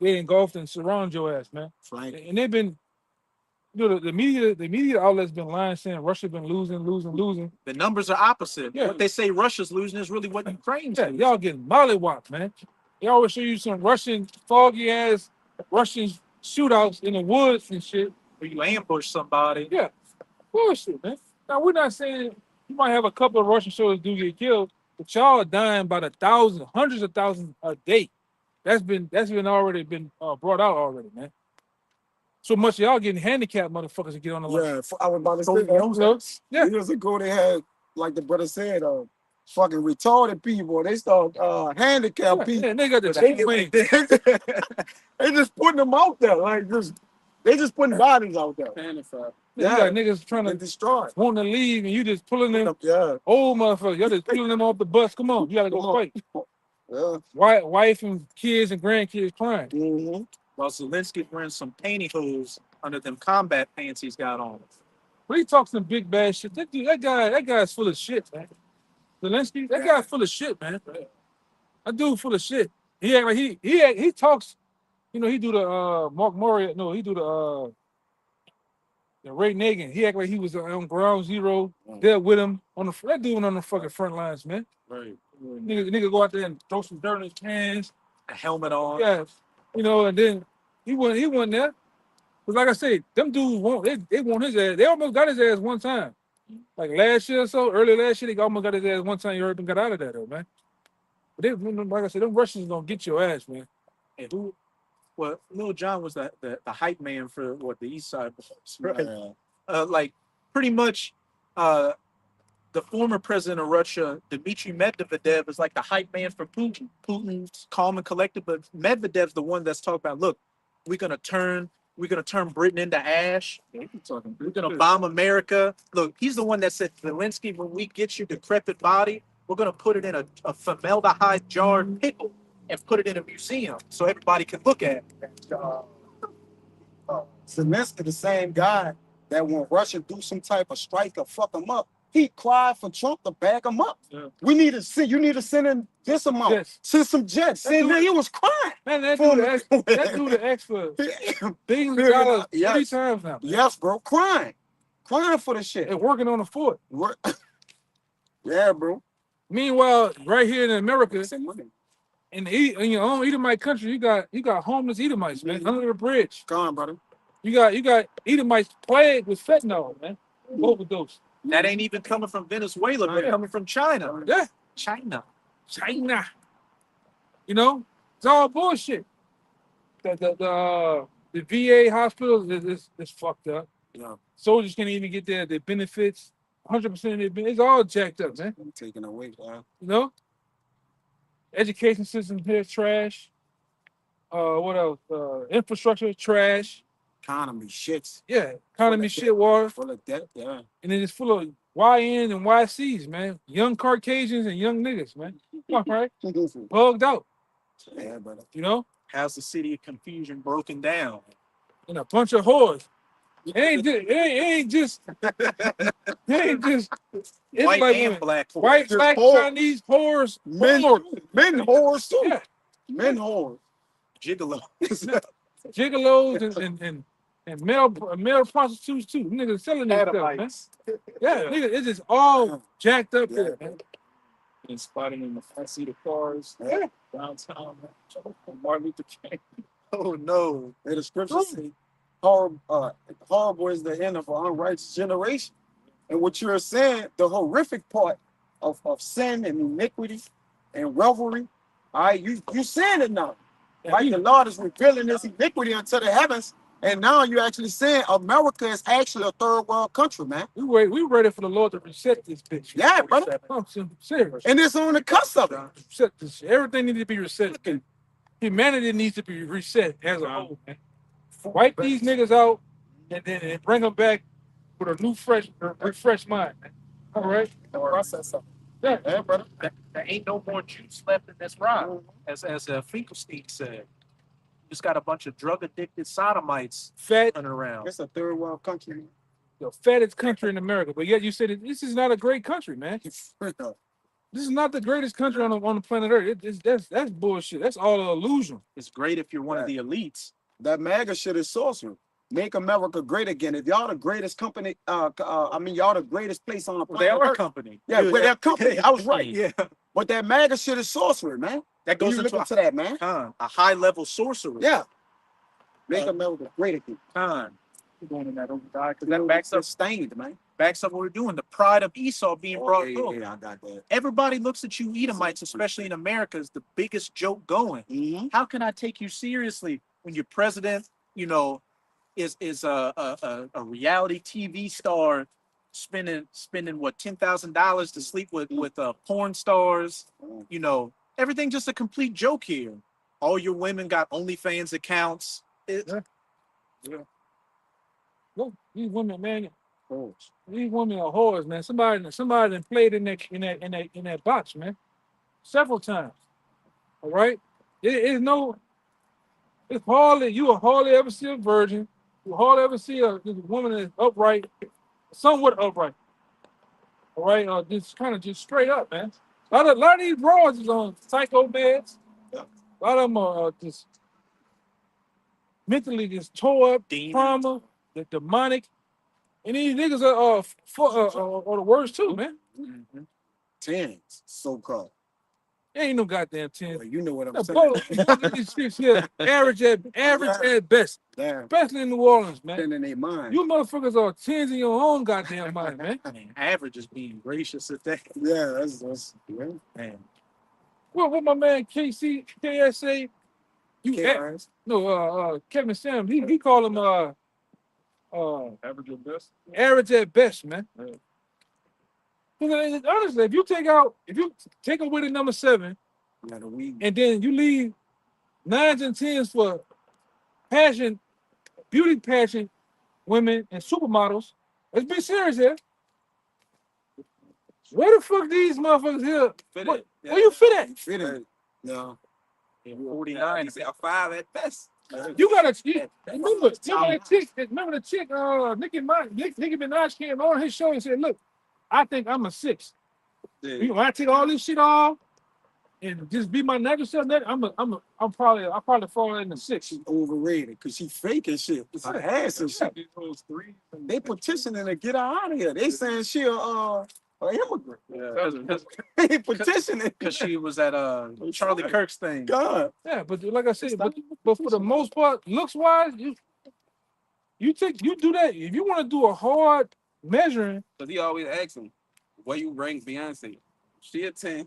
engulfed and surround your ass, man. Right. And they've been, the media outlets been lying, saying Russia been losing. The numbers are opposite. Yeah. What they say Russia's losing is really what Ukraine's Yeah, losing. y'all getting mollywopped, man. They always show you some Russian foggy ass Russian shootouts in the woods and shit. Where you ambush somebody. Yeah, bullshit, man. Now we're not saying you might have a couple of Russian soldiers do get killed, but y'all are dying by the thousands, hundreds of thousands a day. That's been already been brought out already, man. So much of y'all getting handicapped motherfuckers to get on the line. Yeah, I was about to say Yeah. years ago they had, like the brother said, fucking retarded people. They start handicapped people. Yeah, they got the They, chicken wing. they just putting them out there, like they just putting bodies out there. Panified. Yeah, you got niggas trying They to destroy. want to leave, and you just pulling them. Yeah, Old motherfuckers, y'all just pulling them off the bus. Come on, you gotta go fight. yeah. Wife and kids and grandkids crying. Mm-hmm. While Zelensky's wearing some pantyhose under them combat pants he's got on. But he talks some big bad shit. That guy's full of shit, man. Zelensky, that guy's full of shit, man. That dude full of shit. He act like he talks. You know, he do the Mark Murray. No, he do the Ray Nagin. He act like he was on ground zero there with him on that dude on the fucking front lines, man. Right. Nigga go out there and throw some dirt in his pants. A helmet on. Yeah, you know, and then he wasn't there. Cause like I said, them dudes they want his ass. They almost got his ass one time. Like last year or so, early last year, they almost got his ass one time. You heard them got out of that though, man. But they, like I said, them Russians gonna get your ass, man. And who? Well, Lil John was the hype man for what the East Side was, right? Like pretty much, the former president of Russia, Dmitry Medvedev, is like the hype man for Putin. Putin's calm and collected, but Medvedev's the one that's talking about, look, we're gonna turn Britain into ash. We're gonna bomb America. Look, he's the one that said, Zelensky, when we get your decrepit body, we're gonna put it in a formaldehyde jarred pickle and put it in a museum so everybody can look at it. Zelensky, the same guy that when Russia do some type of strike or fuck him up, he cried for Trump to back him up. Yeah. You need to send in this amount. Yes. Send some jets. He was crying. Man, that dude asked for billions of dollars 3 times now. Yes, bro, crying for the shit. And working on the fort. Yeah, bro. Meanwhile, right here in America, Send money. in your own Edomite country, you got homeless Edomites, man, under the bridge. Come on, brother. You got Edomites plagued with fentanyl, man. Overdose. That ain't even coming from Venezuela, but coming from China. Yeah. China. You know, it's all bullshit. The VA hospitals is fucked up. Yeah. Soldiers can't even get their benefits. 100% of their benefits. It's all jacked up, man. Taking away, man. You know? Education system here, trash. What else? Infrastructure, trash. Economy shits. Yeah, economy shit, water. Full of debt, yeah. And then it's full of YN and YCs, man. Young Caucasians and young niggas, man. Come on, right? Bugged out. Yeah, brother. You know? How's the city of confusion broken down? And a bunch of whores. It ain't just it's White like and black. white, Just black, whore. Chinese whores. Men whores too. Yeah. Men whores. Gigolo. Gigolos and male prostitutes too. Niggas selling that stuff, man. Yeah, nigga, it's just all jacked up there, man. And spotting in the front seat of cars. Yeah. Downtown. Martin Luther King. Oh no. The scripture say, horrible is the end of an unrighteous generation. And what you're saying, the horrific part of sin and iniquity and revelry, all right, you saying it now. Right? The Lord is revealing this iniquity unto the heavens. And now you're actually saying America is actually a third world country, man. We ready for the Lord to reset this bitch. Yeah, brother. I'm serious. And it's on the cusp of it. Reset this shit. Everything needs to be reset. Humanity needs to be reset as a whole, man. Wipe these niggas out and then bring them back with a new, refreshed mind. All right? Process something. Yeah, brother. There ain't no more juice left in this rock, as Finkelstein said. You just got a bunch of drug addicted sodomites fat. running around. It's a third world country. the fattest country in America, but yet you said this is not a great country, man. This is not the greatest country on the planet Earth. That's bullshit. That's all an illusion. It's great if you're one of the elites. That MAGA shit is sorcery. Make America great again. If y'all the greatest company, I mean, y'all the greatest place on the Well, planet. they are a Earth. company. Yeah, but their company. I was right. Yeah. But that MAGA shit is sorcery, man. That goes You into look into that, man. a high level sorcery. Yeah. Make America great again. We're going in that over because That that backs up stained, man. what we're doing. The pride of Esau being brought Yeah, through. yeah, I got that. Everybody looks at you Edomites, especially in America, as the biggest joke going. Mm-hmm. How can I take you seriously when your president, you know, is a reality TV star spending what $10,000 to sleep with porn stars? You know, everything just a complete joke here. All your women got OnlyFans accounts. Look, these women, man. These women are whores, man. Somebody done played in that box, man, several times. All right, it's hardly you will hardly ever see a virgin. You will hardly ever see a woman that's upright, somewhat upright. All right, just kind of just straight up, man. A lot of these broads is on psycho meds. A lot of them are just mentally just tore up, trauma, the demonic. And these niggas are the worst too, man. Mm-hmm. Tens, so-called. Ain't no goddamn 10. Well, you know what I'm saying. These chicks here, average at best. Damn. Especially in New Orleans, man. In their mind. You motherfuckers are 10s in your own goddamn mind, man. Average is being gracious at that. Yeah, that's yeah. Man. Well, what my man KSA, Kevin Sam, he call him Average at best. average at best, man. Because honestly, if you take away the number 7, and then you leave 9s and 10s for beauty pageant women and supermodels, let's be serious here. Where the fuck these motherfuckers here? Where you fit at? Fit in. Yeah. 49. A 5 at best. You gotta remember the chick, Nicki Minaj came on his show and said, "Look, I think I'm a 6. When I take all this shit off and just be my natural self, I'll probably fall in the 6." She's overrated because she faking shit. It's her ass and shit. They petitioning to get her out of here. They saying she an immigrant. They petitioning because she was at Charlie Kirk's thing. God. Yeah, but like I said, but for the most part, looks wise, you do that. If you want to do a hard measuring, Because he always asks him, where you rank Beyonce? She a 10.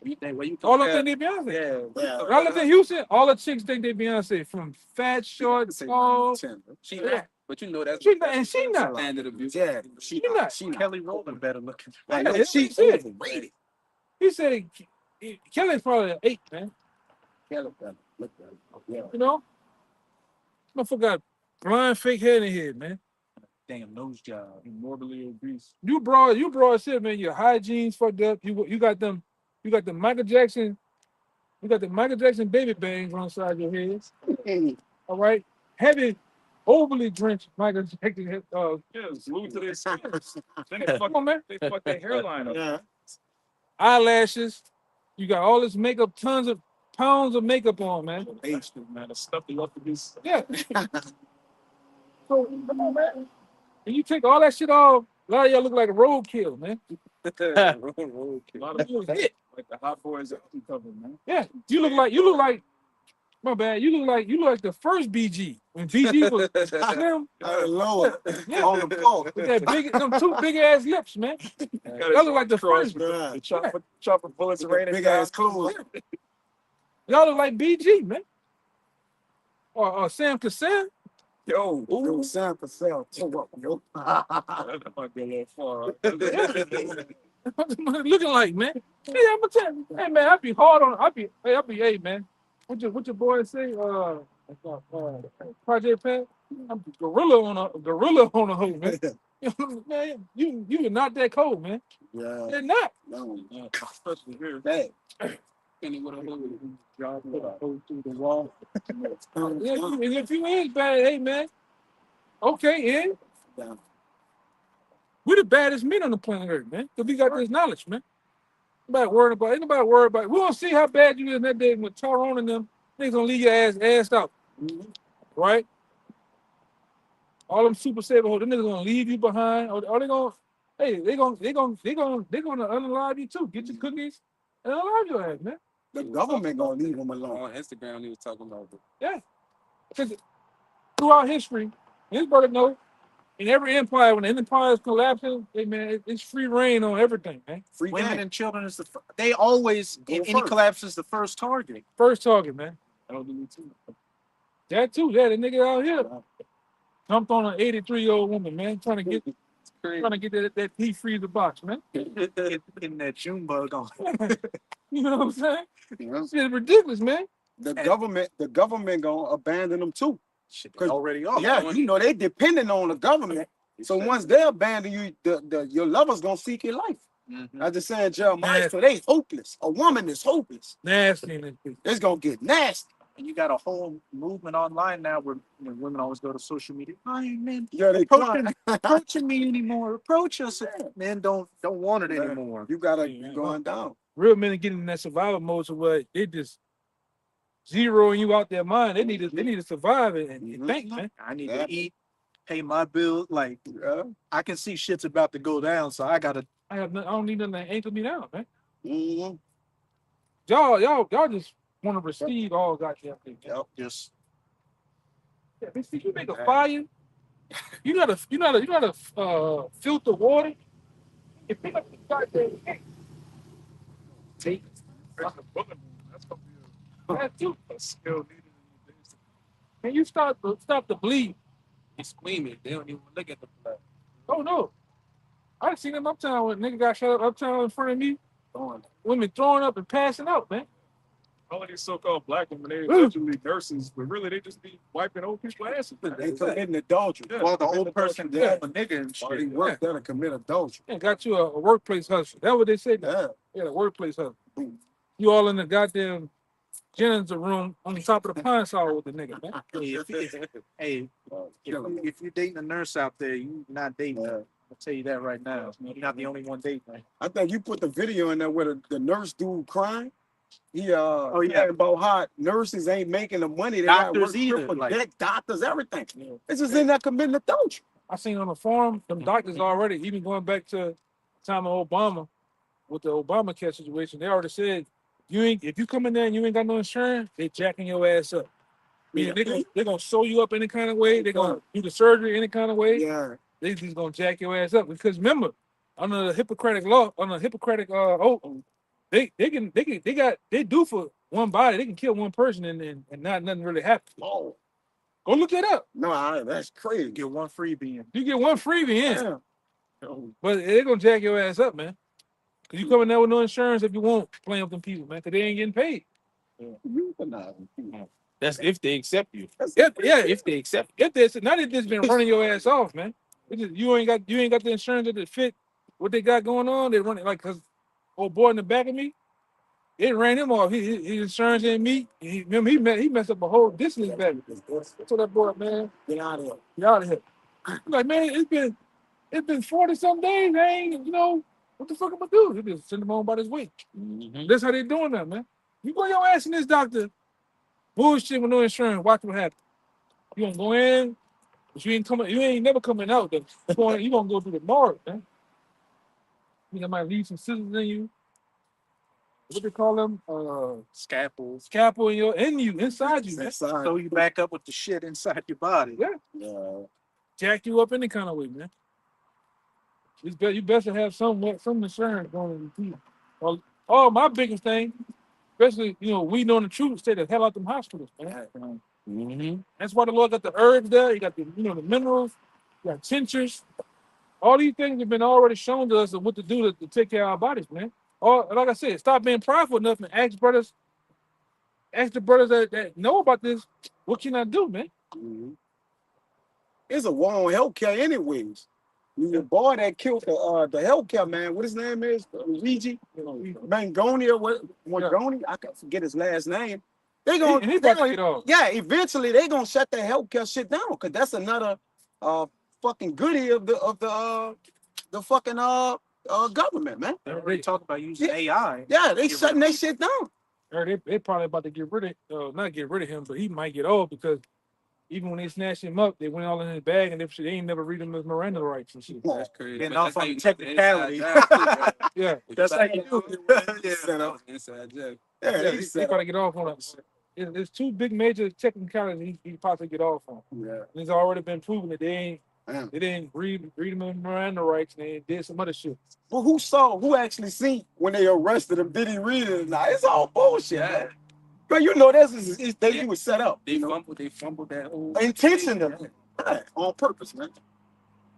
Where you all of them think they Beyonce. Yeah. All of them Houston, all the chicks think they Beyonce, from fat, short, tall. She not. But you know that's She not, and she not. standard of beauty. Yeah, She not. Kelly Rowland better looking. I know Yeah, she's he said. overrated. He said Kelly's probably an 8, man. Yeah. You know, motherfucker got blind fake head in here, man. Damn nose job. Morbidly obese. You broad shit, man. Your hygiene's fucked up. You got the Michael Jackson. You got the Michael Jackson baby bangs on the side of your head. All right, heavy, overly drenched Michael Jackson. Yeah, it's glued to their skins. Then they fuck their hairline up. Yeah. Eyelashes. You got all this makeup, pounds of makeup on, man. Man, the stuff they love to do. Yeah. So come on, man. And you take all that shit off, a lot of y'all look like a roadkill, man. A lot of like the Hot Boys album cover, man. Yeah, you look like. My bad. You look like the first BG when BG was slim. Lord. Yeah. On the floor. With them 2 big ass lips, man. Y'all look like the first. The chopper bullets raining Big down. ass clothes. Y'all look like BG, man. Or Sam Cassell. Yo, Sam Cassell. Yo. that might be a little far. Looking like, man. Hey, I'm gonna tell you. Hey, man, I be hard on. Hey, man. What your boy say? Project Pat. I'm gorilla on a hoe, man. Man, you are not that cold, man. Yeah. They're not. No. Especially here. Hey. Penny with a hood. Job with a hole through the wall. If you is bad, hey, man. Okay, yeah. Yeah. We're the baddest men on the planet Earth, man. Because we got this knowledge, man. Ain't nobody worried about it. We gonna see how bad you is that day with Tyrone and them. Niggas gonna leave your ass assed out. Right? All them super saver hoes, them niggas gonna leave you behind. Or they gonna, hey, they gonna unalive you too. Get your cookies and unalive your ass, man. The government gonna leave them alone. On Instagram, he was talking about it. Yeah. Because throughout history, his brother know, in every empire, when the empire is collapsing, hey man, it's free reign on everything, man. Free Women game. and children is they always Go in any first. collapse is the first target. First target, man. Elderly too. That too, yeah, the nigga out here jumped on an 83-year-old woman, man, trying to get that deep freezer box, man. Getting that June bug on. You know what I'm saying? Yeah. Shit ridiculous, man. The government gonna abandon them too. Shit, they 'Cause- already are. Yeah, you know they depending on the government. So once they abandon you, your lovers gonna seek your life. Mhm. I just saying Jeremiah, Yeah. so they hopeless. A woman is hopeless. Nasty in this bitch. It's gonna get nasty. And you got a whole movement online now where women always go to social media. Oh, man, Yeah, they approaching, crying. approaching me anymore. Approach us. Men don't want it Yeah. anymore. You gotta Yeah. going down. Real men are getting in that survival mode to where they just zeroing you out their mind. They need to survive it and Mhm. think, man. I need Yeah. to eat, pay my bills. Like Yeah. I can see shit's about to go down, so I gotta. I don't need nothing to anchor me down, man. Mhm. Y'all just want to receive all goddamn things. Yep. Just Yeah, bitch, see, you make a fire. You gotta filter water. You pick up the goddamn thing. take. That's a booking. That's gonna be That too. a skill needed in these days. And you stop the bleed. He's screaming. They don't even look at the blood. Oh no. I seen them uptown when nigga got shot up uptown in front of me. Women throwing up and passing out, man. All of these so-called black women, they Ooh. allegedly nurses, but really they just be wiping old people's asses. They committing adultery. Yeah. Well, the old person Yeah. a nigga and Or they shit. work there to commit adultery. And got you a workplace hustle. That's what they say. Yeah. Yeah, a workplace hustle. You all in the goddamn janitor room on the top of the pine saw with the nigga, man. Hey, if you're dating a nurse out there, you not dating. Yeah. I'll tell you that right now. You're not the only one dating. I think you put the video in there where the nurse dude crying. He yeah. talking about how nurses ain't making the money. They Doctors got work either, triple like- deck, doctors, everything. Yeah. It's just in there committing adultery. I seen on the forum, them doctors already, even going back to the time of Obama, with the Obamacare situation, they already said, if you come in there and you ain't got no insurance, they jacking your ass up. Yeah. Meaning they're gonna sew you up any kind of way, they're gonna do the surgery any kind of way, Yeah. they just gonna jack your ass up. Because remember, under the Hippocratic law, on the Hippocratic oath, they do for one body, they can kill one person and not nothing really happen. Oh, Go look that up. no, that's crazy. Get one freebie in. You get one freebie in. Yeah. But they're gonna jack your ass up, man. Cause you coming there with no insurance if you won't playing with them people, man. Cause they ain't getting paid. That's if they accept you. If they accept. If this not if this been running your ass off, man. It's just, you ain't got the insurance that fit what they got going on. They run it like cause old boy in the back of me, it ran him off. His insurance didn't meet. He messed up a whole distance back. So that boy, man, Get out of here. get out of here. Like, man, it's been 40 some days. I ain't, what the fuck am I do? They just send him on by this week. That's how they doing that, man. You go your ass in this doctor, bullshit with no insurance. Watch what happens. You gonna go in, but you ain't never coming out. Then you gonna go through the morgue, man. You might leave some scissors in you. What they call them? Scalpels. Scalpel inside you, man. Throw you back up with the shit inside your body. Yeah. Yeah. Jack you up any kind of way, man. You best to have some insurance going with you. Oh, my biggest thing, especially we know the truth, stay the hell out them hospitals, man. That's why the Lord got the herbs there. You got the the minerals, you got tinctures. All these things have been already shown to us of what to do to take care of our bodies, man. Or like I said, stop being prideful enough and ask the brothers that know about this, what can I do, man? It's a war on healthcare anyways. The boy that killed the healthcare man, what his name is? Luigi Mangoni or what? Mangoni? I can't forget his last name. They gonna, eventually they gonna shut that healthcare shit down because that's another fucking goodie of the the fucking government, man. They already talked about using AI. Yeah, they Get shutting rid that of shit down. Or they probably about to get rid of, not get rid of him, but he might get old because even when they snatched him up, they went all in his bag and they ain't never read him his Miranda rights and shit. That's crazy. Getting But off that's how on you technicality. get the inside job, too, Yeah, bro. That's how you do it. Yeah, Set up. inside job. Yeah, yeah, they they set gotta up. get off on it. There's two big major technicalities he possibly get off on. Yeah. And it's already been proven that Damn. they didn't read him in Miranda rights and they did some other shit. But who actually seen when they arrested him? Did he read it? Nah, it's all bullshit, man. But you know, he was set up. They You know, fumbled that whole intentionally, yeah, on purpose, man.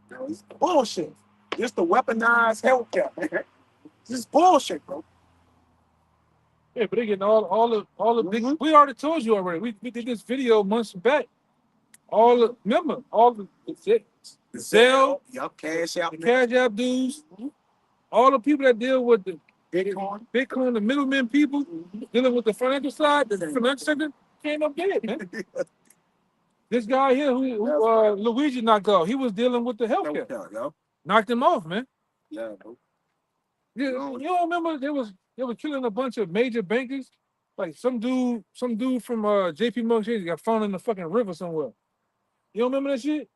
You know, it's bullshit. Just the weaponized healthcare, man. This is bullshit, bro. Yeah, but they getting all the big. Mhm. We already told you already. We did this video months back. Remember all the Zelle, Yup, cash out, the man. Cash App dudes, all the people that deal with the Bitcoin. the middlemen people dealing with the financial side, the financial sector came up dead, man. This guy here who Luigi knocked off, he was dealing with the healthcare. Yo. Knocked him off, man. Yeah, bro. You don't remember they were killing a bunch of major bankers? Like some dude from JP Morgan got found in the fucking river somewhere. You don't remember that shit?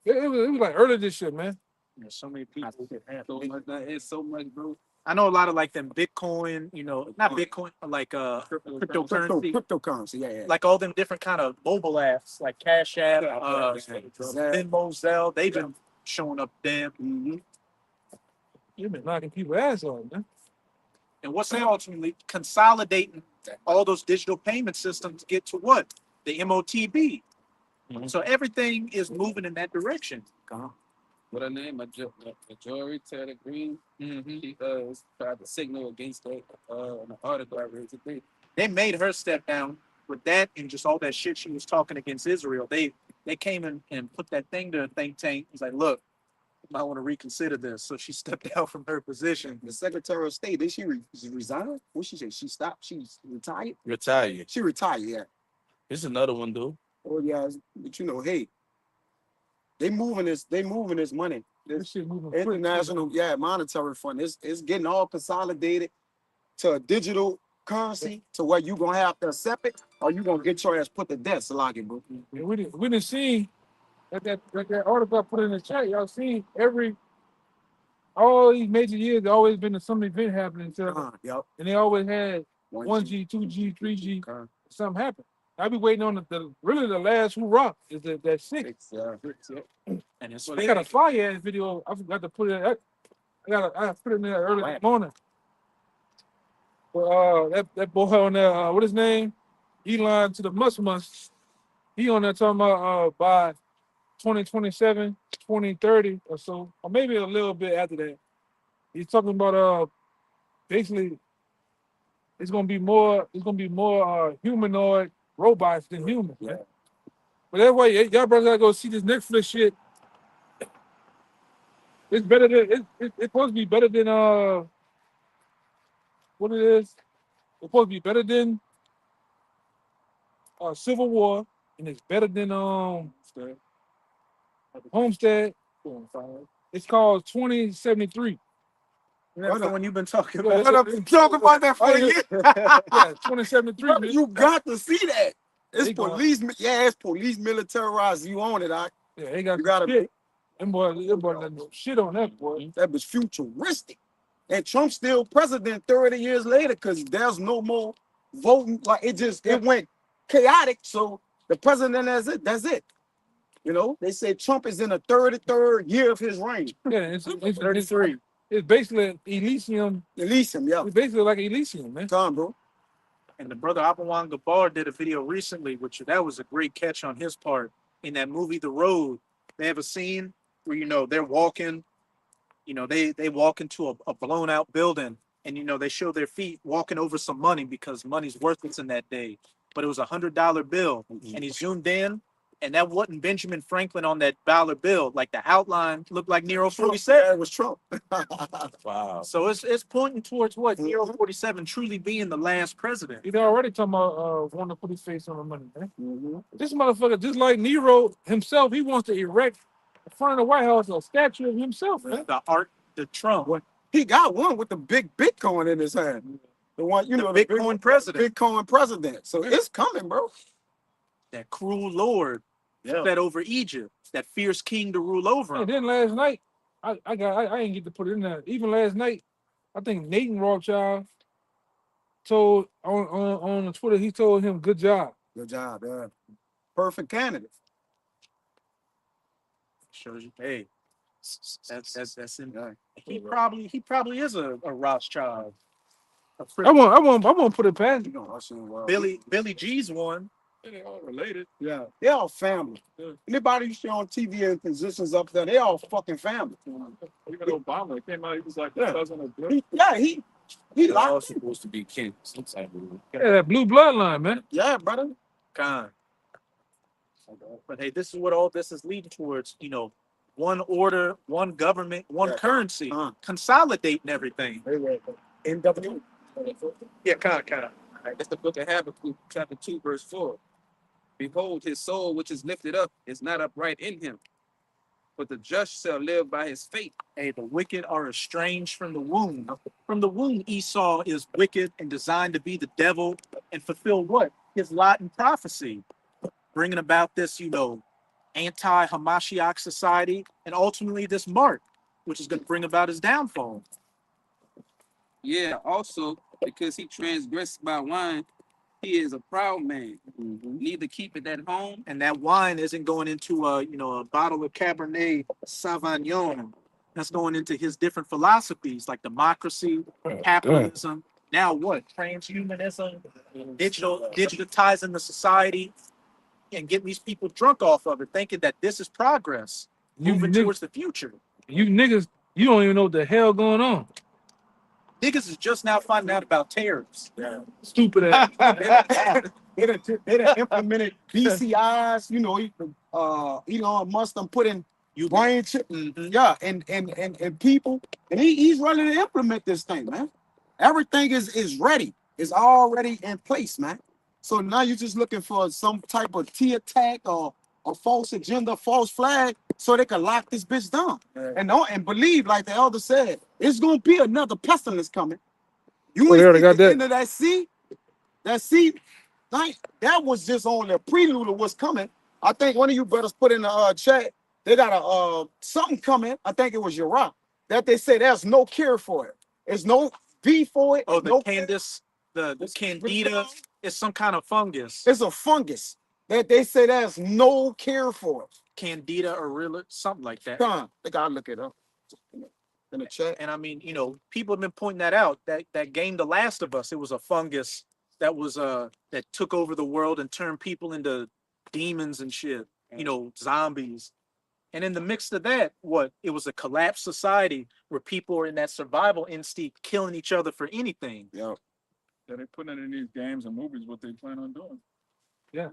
It was like early this shit, man. There's so many people. It's so much, bro. I know a lot of like them Bitcoin, not Bitcoin, but like cryptocurrency, Cryptocurrency, yeah. like all them different kind of mobile apps, like Cash App, Zelle. Venmo, Zelle. They've been showing up damn. Mhm. You've been knocking people ass on, man. And what's that ultimately consolidating all those digital payment systems to get to what? The MOTB. Mhm. So everything is moving in that direction. What her name? Majority Taylor Green. Mm-hmm. He tried to signal against that an article I read today. They made her step down with that and just all that shit she was talking against Israel. They came in and put that thing to a think tank. It's like, look, you might want to reconsider this. So she stepped down from her position. The Secretary of State, did she resign? What she say? She stopped? She's retired? Retire. She retired, yeah. Here's another one, dude. Oh yeah, but hey, they moving this money. This This shit moving quick. international, monetary fund. It's getting all consolidated to a digital currency to where you gonna have to accept it or you gonna get your ass put to death, Salagi, bro. And we didn't see that article I put in the chat. Y'all seen all these major years, there always been some event happening to them, Yep. and they always had 1G, 2G, 3G, something happen. I be waiting on the last hoorah is that six. And it's I got a fire ass video. I forgot to put it. I put it in there early in the morning. But that boy on there, what his name? Elon to the must. He on there talking about by 2027, 2030 or so, or maybe a little bit after that. He's talking about basically it's gonna be more humanoid robots than humans. Yeah. But that's why y'all brothers gotta go see this Netflix shit. It's better than it's supposed to be better than what it is. It's supposed to be better than Civil War, and it's better than Homestead. It's called 2073. That's the one you've been talking Yeah, about. I've been talking about that for a year. Yeah, 2073. Brother, you got to see that. It's They gonna- police, it's police militarized. You own it, I. Yeah, they got You gotta shit. Them boy let no shit on that boy. That was futuristic. And Trump's still president 30 years later because there's no more voting. Like it went chaotic. So the president, that's it. You know, they say Trump is in the 33rd year of his reign. Yeah, it's 33. It's basically Elysium. Elysium, yeah. It's basically like Elysium, man. Come on, bro. And the brother Abawan Gabar did a video recently, which that was a great catch on his part. In that movie, The Road, they have a scene where, they're walking, they walk into a blown out building and, they show their feet walking over some money because money's worthless in that day. But it was $100 bill. And he zoomed in and that wasn't Benjamin Franklin on that dollar bill. Like the outline looked like Nero 47. Yeah, it was Trump. Wow. So it's pointing towards what? Nero 47 truly being the last president. He's already talking about wanting to put his face on the money, man. Mhm. This motherfucker, just like Nero himself, he wants to erect in front of the White House a statue of himself, man. The Arc de Trump. He got one with the big Bitcoin in his hand. The one, you The know, Bitcoin president. Bitcoin president. So it's coming, bro. That cruel lord set over Egypt. That fierce king to rule over And him. then last night, I didn't get to put it in there. Even last night, I think Nathan Rothschild told on Twitter, he told him, "Good job." Good job, yeah. Perfect candidate. Shows you, hey, that's him. He probably is a Rothschild. I won't put it past You him. know, I seen well. Billy G's one. They all related. Yeah, they all family. Yeah. Anybody you see on TV in positions up there, they all fucking family. Even Obama came out, he was like the Yeah. cousin of Bill. He They're all locked. supposed to be kin. Sometimes. Yeah, that blue bloodline, man. Yeah, brother. Con. But hey, this is what all this is leading towards. One order, one government, one currency, consolidating everything. NW. Yeah, con. That's the book of Habakkuk, chapter 2, verse 4. Behold, his soul which is lifted up is not upright in him, but the just shall live by his faith. Hey, the wicked are estranged from the womb. From the womb, Esau is wicked and designed to be the devil and fulfill what? His lot in prophecy. Bringing about this, anti-Hamashiach society and ultimately this mark, which is going to bring about his downfall. Yeah, also, because he transgressed by wine, he is a proud man. Neither keep it at home. And that wine isn't going into a bottle of Cabernet Sauvignon. That's going into his different philosophies like democracy, capitalism. Now what? Transhumanism, digitizing the society, and getting these people drunk off of it, thinking that this is progress, moving towards the future. You niggas, you don't even know what the hell going on. Niggas is just now finding out about tariffs. Stupid ass. They done implemented BCIs, Elon Musk done put in brain chip, yeah, and people, and he's ready to implement this thing, man. Everything is ready, is already in place, man. So now you're just looking for some type of T attack or a false agenda, false flag, so they can lock this bitch down. And believe, like the elder said, it's gonna be another pestilence coming. You Well, they already ain't got the that. end of that sea. Like, that was just on the prelude of what's coming. I think one of you brothers put in the chat, they got a something coming. I think it was Iraq that they say there's no cure for it. There's no V for it. Oh, the no Candice, the Candida is some kind of fungus. It's a fungus that they say there's no cure for it. Candida aurelia, something like that. Come on, they gotta look it up in the chat. And I mean, people have been pointing that out. That game, The Last of Us, it was a fungus that was that took over the world and turned people into demons and shit. Zombies. And in the mix of that, it was a collapsed society where people are in that survival instinct, killing each other for anything. Yeah. Yeah, they putting it in these games and movies what they plan on doing. Yeah.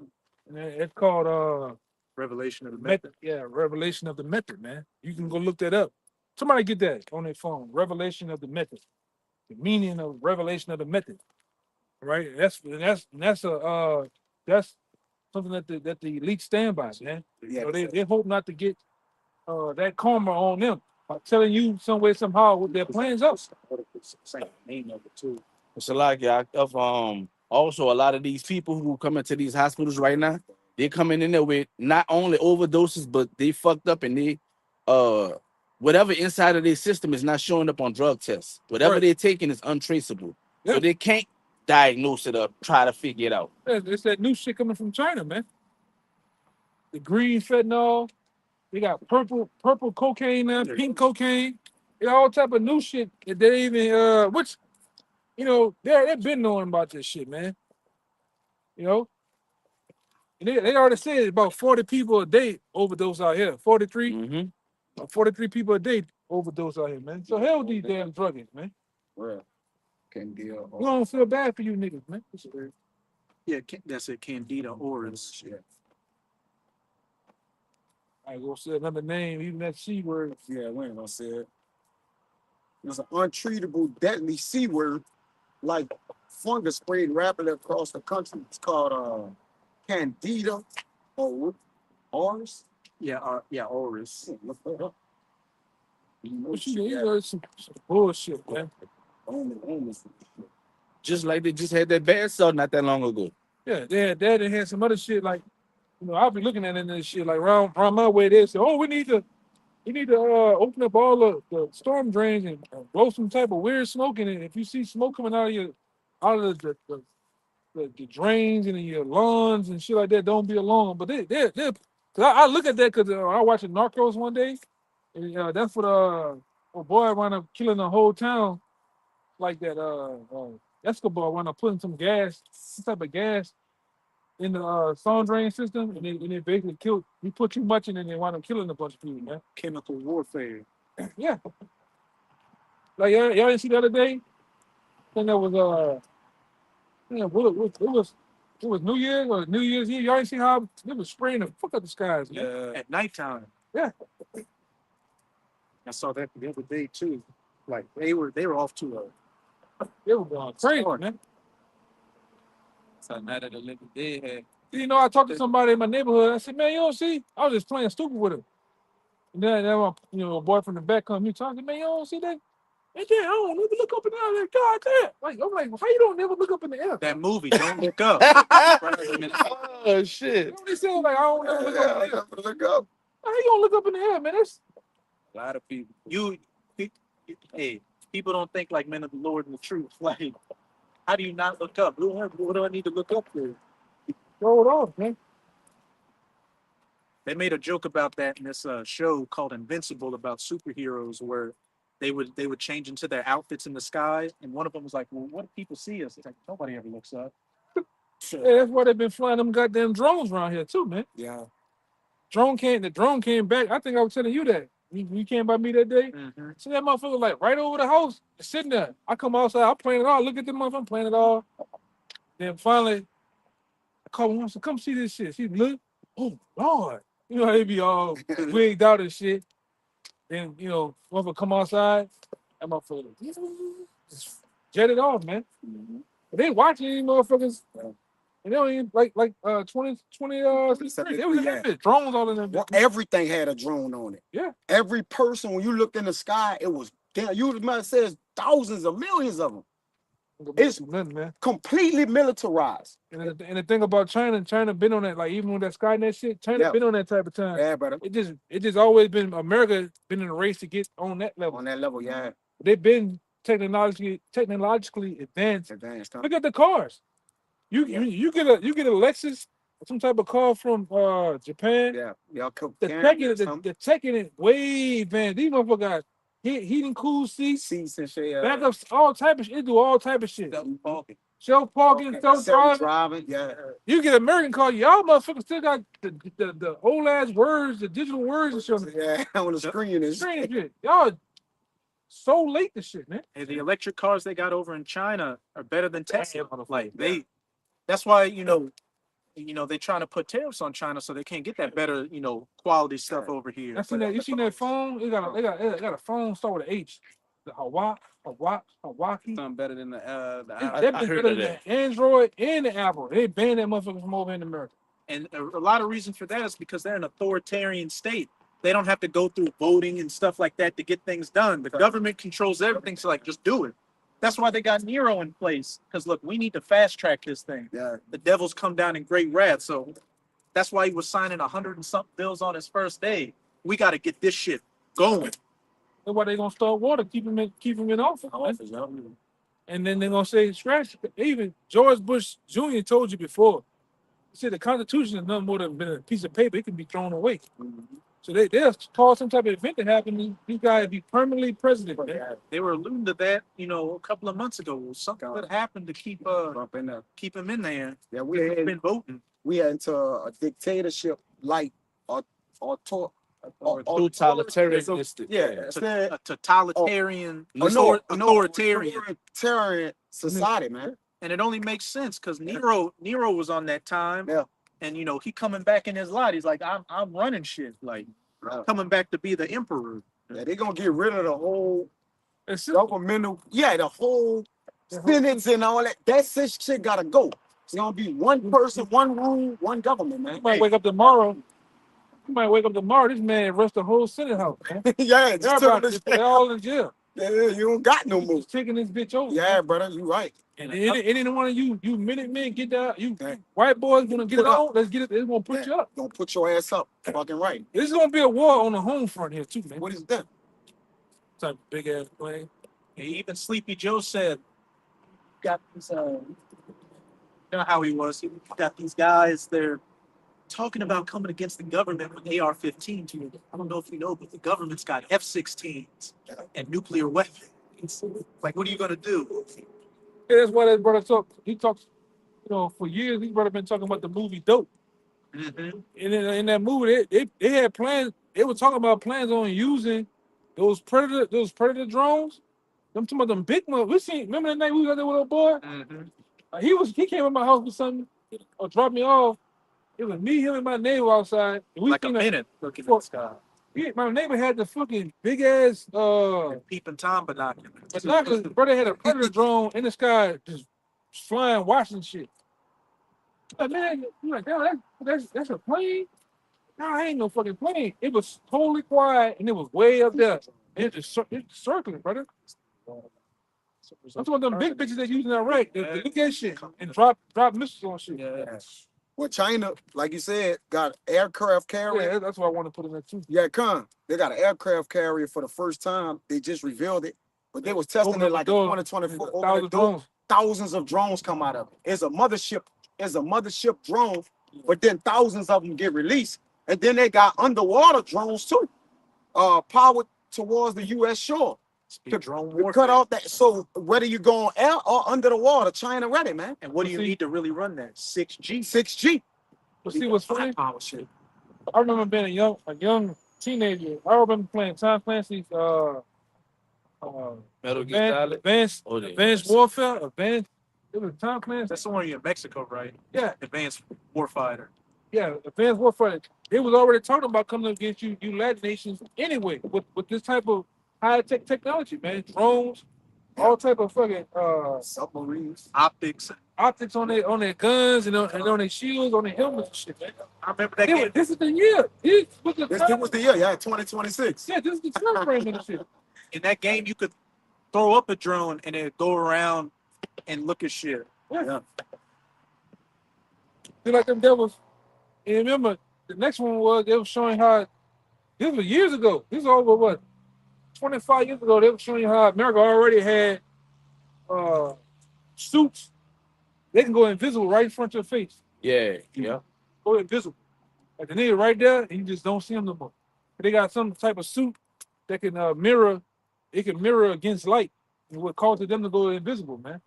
And it's called Revelation of the Method. Yeah, Revelation of the Method, man. You can go look that up. Somebody get that on their phone. Revelation of the Method. The meaning of Revelation of the Method. Right? That's something that the elite stand by, man. Yeah. They hope not to get that karma on them by telling you some way, somehow what their plans are. Name of it too. It's a lot, yeah. Also, a lot of these people who come into these hospitals right now, they're coming in there with not only overdoses, but they fucked up and they whatever inside of their system is not showing up on drug tests. Whatever they're taking is untraceable. So they can't diagnose it or try to figure it out. It's that new shit coming from China, man. The green fentanyl. They got purple cocaine now, pink cocaine. They got all type of new shit that they even they've been knowing about this shit, man. And they already said about 40 people a day overdose out here. 43 people a day overdose out here, man. So hell with these damn druggies, man. Real. Can't deal. We don't feel bad for you niggas, man. Yeah, that's it. Candida auris. Yeah. I go say another name, even that C word. Yeah, we ain't gonna say it. There's an untreatable, deadly C word, like fungus spread rapidly across the country. It's called Candida or Ors. Oris. What you mean? Some bullshit, man. Just like they just had that bad cell not that long ago. Yeah, they had some other shit like, I'll be looking at it and this shit like around my way. They say, oh, we need to open up all the storm drains and blow some type of weird smoke in it. If you see smoke coming out of the drains and in your lawns and shit like that, don't be alarmed. But they cause I look at that because I watched Narcos one day, and that's what a boy wound up killing the whole town like that. Escobar wound up putting some type of gas in the storm drain system, and it basically killed. He put too much in it, and they wound up killing a bunch of people, man. Chemical warfare. Yeah, like y'all didn't see the other day. I think that was it was New Year's or New Year's Eve. Y'all didn't see how it was spraying the fuck up the skies, man. At nighttime. Yeah. I saw that the other day too. Like they were off to They were going crazy, man. So now that the living dead had I talked to somebody in my neighborhood. I said, man, you don't see? I was just playing stupid with him. And then my, a boy from the back come, he talking, man, you don't see that? And then I don't never look up and down there. God damn. Like, I'm like, how you don't never look up in the air? that movie. Don't look up. Oh shit. You know what they say? Like, I don't never look up in the air. Look up. How you don't look up in the air, man? That's a lot of people. Hey, people don't think like men of the Lord and the truth. Like, how do you not look up? What do I need to look up for? throw it off, man. They made a joke about that in this show called Invincible about superheroes, where they would change into their outfits in the sky, and one of them was like, "Well, what if people see us?" It's like nobody ever looks up. Yeah, that's why they've been flying them goddamn drones around here too, man. Yeah. The drone came back. I think I was telling you that. You came by me that day. Mm-hmm. So that motherfucker like right over the house, sitting there. I come outside, I'm playing it all. Look at the motherfucker, I'm playing it all. Then finally, I call him, I said, come see this shit. She look, oh Lord. You know, they be all wigged out and shit. Then, motherfucker come outside, that motherfucker just jet it off, man. Mhm. But they watching these motherfuckers. And they don't even like 2063. They was in that bitch. Drones all in that Well, bitch. everything had a drone on it. Yeah. Every person, when you looked in the sky, it was damn. You might have said thousands of millions of them. It's nothing, man. Completely militarized. And the thing about China been on that, like even with that Skynet shit, China been on that type of time. Yeah, brother. It just always been America been in a race to get on that level. On that level, yeah. They've been technologically advanced. Advanced. Huh? Look at the cars. You get a Lexus, some type of car from Japan. Yeah, y'all The tech in it way advanced. These motherfuckers got heating, cool seats and shit. Backups, all type of shit. It do all type of shit. Self-parking. Self-driving. Yeah. You get an American car, y'all motherfuckers still got the old ass words, the digital words and shit. Yeah, on the screen and shit. Y'all so late to shit, man. Hey, the electric cars they got over in China are better than Tesla. Like that's why they're trying to put tariffs on China so they can't get that better quality stuff over here. You seen that phone? They got a phone start with an H. The Hawaki. Something better than the That's better than the Android and the Apple. They banned that motherfucker from over in America. And a lot of reason for that is because they're an authoritarian state. They don't have to go through voting and stuff like that to get things done. The government controls everything, so just do it. That's why they got Nero in place. Because look, we need to fast track this thing. Yeah. The devil's come down in great wrath. So that's why he was signing 100 and something bills on his first day. We got to get this shit going. That's why they gonna start water, keep him in office. And then they're gonna say scratch. Even George Bush Jr. told you before. He said the Constitution is nothing more than a piece of paper. It can be thrown away. Mm-hmm. So they'll cause some type of event to happen. These guys be permanently president. Man. They were alluding to that, a couple of months ago. Something that happened to keep him in there. Yeah, we had been voting. We had into a dictatorship like totalitarianistic. A totalitarian, authoritarian society, man. And it only makes sense because Nero was on that time. Yeah. And he coming back in his lot. He's like, I'm running shit. Like coming back to be the emperor. Yeah, they're gonna get rid of the whole governmental, the whole senates and all that. That shit gotta go. It's gonna be one person, one rule, one government, man. You might wake up tomorrow You might wake up tomorrow. This man arrest the whole Senate House, man. Yeah, just took Everybody, this. they all in jail. Yeah, you don't got no more. Just taking this bitch over. Yeah, brother, you right. And any one of you minute men get that, you Yeah. white boys gonna get Put it up. on. Let's get it. It's gonna put you up. Don't put your ass up. Fucking right. This is gonna be a war on the home front here too, man. What is that? Type of big ass plane. And even Sleepy Joe said, got these, you know how he was. He got these guys, they're talking about coming against the government with AR-15s. I don't know if you know, but the government's got F-16s and nuclear weapons. Like, what are you going to do? Yeah, that's why that brother talk. He talks, for years. He brother been talking about the movie Dope. Mm-hmm. And in that movie, they had plans. They were talking about plans on using those predator drones. Them talking about them big ones. We seen. Remember that night we was out there with our boy? Mm-hmm. He came to my house with something or dropped me off. It was me, him, and my neighbor outside. And we Like a seen minute looking at the sky. my neighbor had the fucking big ass And peeping Tom binoculars. binoculars. The brother had a predator drone in the sky, just flying, watching shit. Like, man, you like, damn, that's a plane? No, I ain't no fucking plane. It was totally quiet and it was way up there. And it's circling, brother. I'm talking about them big bitches that using that right. They look at shit and drop missiles on shit. Yeah. Well, China, like you said, got aircraft carrier. Yeah, that's what I want to put in there too. Yeah, they got an aircraft carrier for the first time. They just revealed it, but they was testing it like in 2024. Over the door, thousands of drones come out of it. It's a mothership drone, but then thousands of them get released, and then they got underwater drones too, powered towards the U.S. shore. Drone To warfare. cut off that. So whether you're going air or under the water, China ready, man. And what do you need to really run that? 6G. 6G. But see what's funny? Power shit. I remember being a young teenager. I remember playing Tom Clancy's Metal Gear Solid. Advanced Warfare. It was Tom Clancy. That's the one in Mexico, right? Yeah. Advanced Warfighter. Yeah, Advanced Warfare. They was already talking about coming against you Latin nations anyway with this type of high-tech technology, man. Drones, all type of fucking Submarines. Optics. optics on their guns and on their shields, on their helmets and shit, man. I remember that game. This is the year. This was the This time. was the year, yeah, 2026. Yeah, this is the time frame of the shit. In that game, you could throw up a drone and it'd go around and look at shit. Yeah. Feel like them devils. And remember, the next one was they were showing how this was years ago. This is over what 25 years ago. They were showing you how America already had suits. They can go invisible right in front of your face. Yeah. Go invisible. Like the nigga right there, and you just don't see them no more. They got some type of suit that can mirror. It can mirror against light, and what causes them to go invisible, man.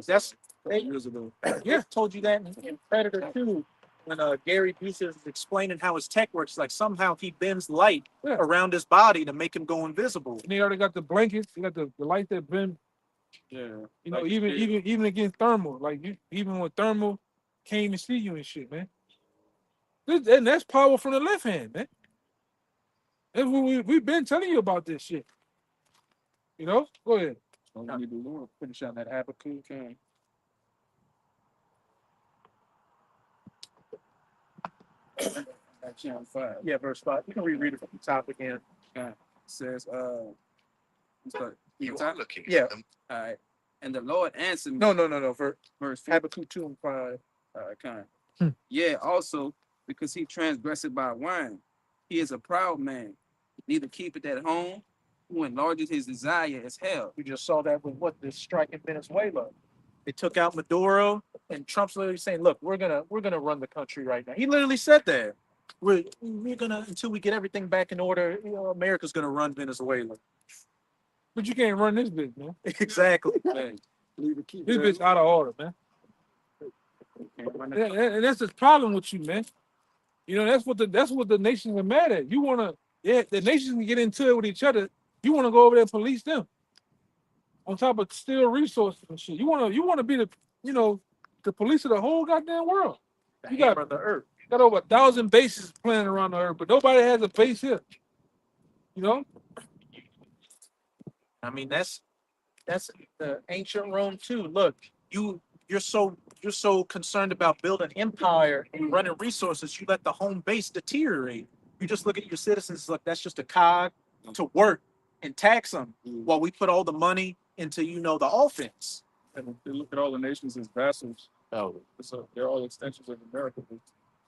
That's 8 years ago. Yeah, told you that in Predator 2 when Gary Busey was explaining how his tech works. Like somehow he bends light around his body to make him go invisible. And they already got the blankets. They got the light that bend. Yeah. You know, even against thermal, like even with thermal, can't even see you and shit, man. And that's power from the left hand, man. That's what we've been telling you about this shit. You know, go ahead. So we need to finish on that Habakkuk. Chapter 5. Yeah, verse 5. You can reread it from the top again. It says, You are looking Yeah. at them. All right. And the Lord answered me. No. Verse 15. Habakkuk 2 and 5. Kind. Yeah, also because he transgressed by wine. He is a proud man, neither keepeth at home, who enlarges his desire as hell. We just saw that with this strike in Venezuela. They took out Maduro, and Trump's literally saying, "Look, we're gonna run the country right now." He literally said that. We're gonna until we get everything back in order. America's gonna run Venezuela. But you can't run this bitch, man. Exactly. This bitch out of order, man. And that's the problem with you, man. You know, that's what the nations are mad at. You wanna, the nations can get into it with each other. You wanna go over there and police them. On top of steal resources and shit. You wanna be the police of the whole goddamn world. You got the earth. Got over 1,000 bases planted around the earth, but nobody has a base here. You know? I mean, that's the ancient Rome too. Look, you're so concerned about building empire and running resources, you let the home base deteriorate. You just look at your citizens like that's just a cog to work and tax them while we put all the money into the offense. And they look at all the nations as vassals. Oh, So they're all extensions of America.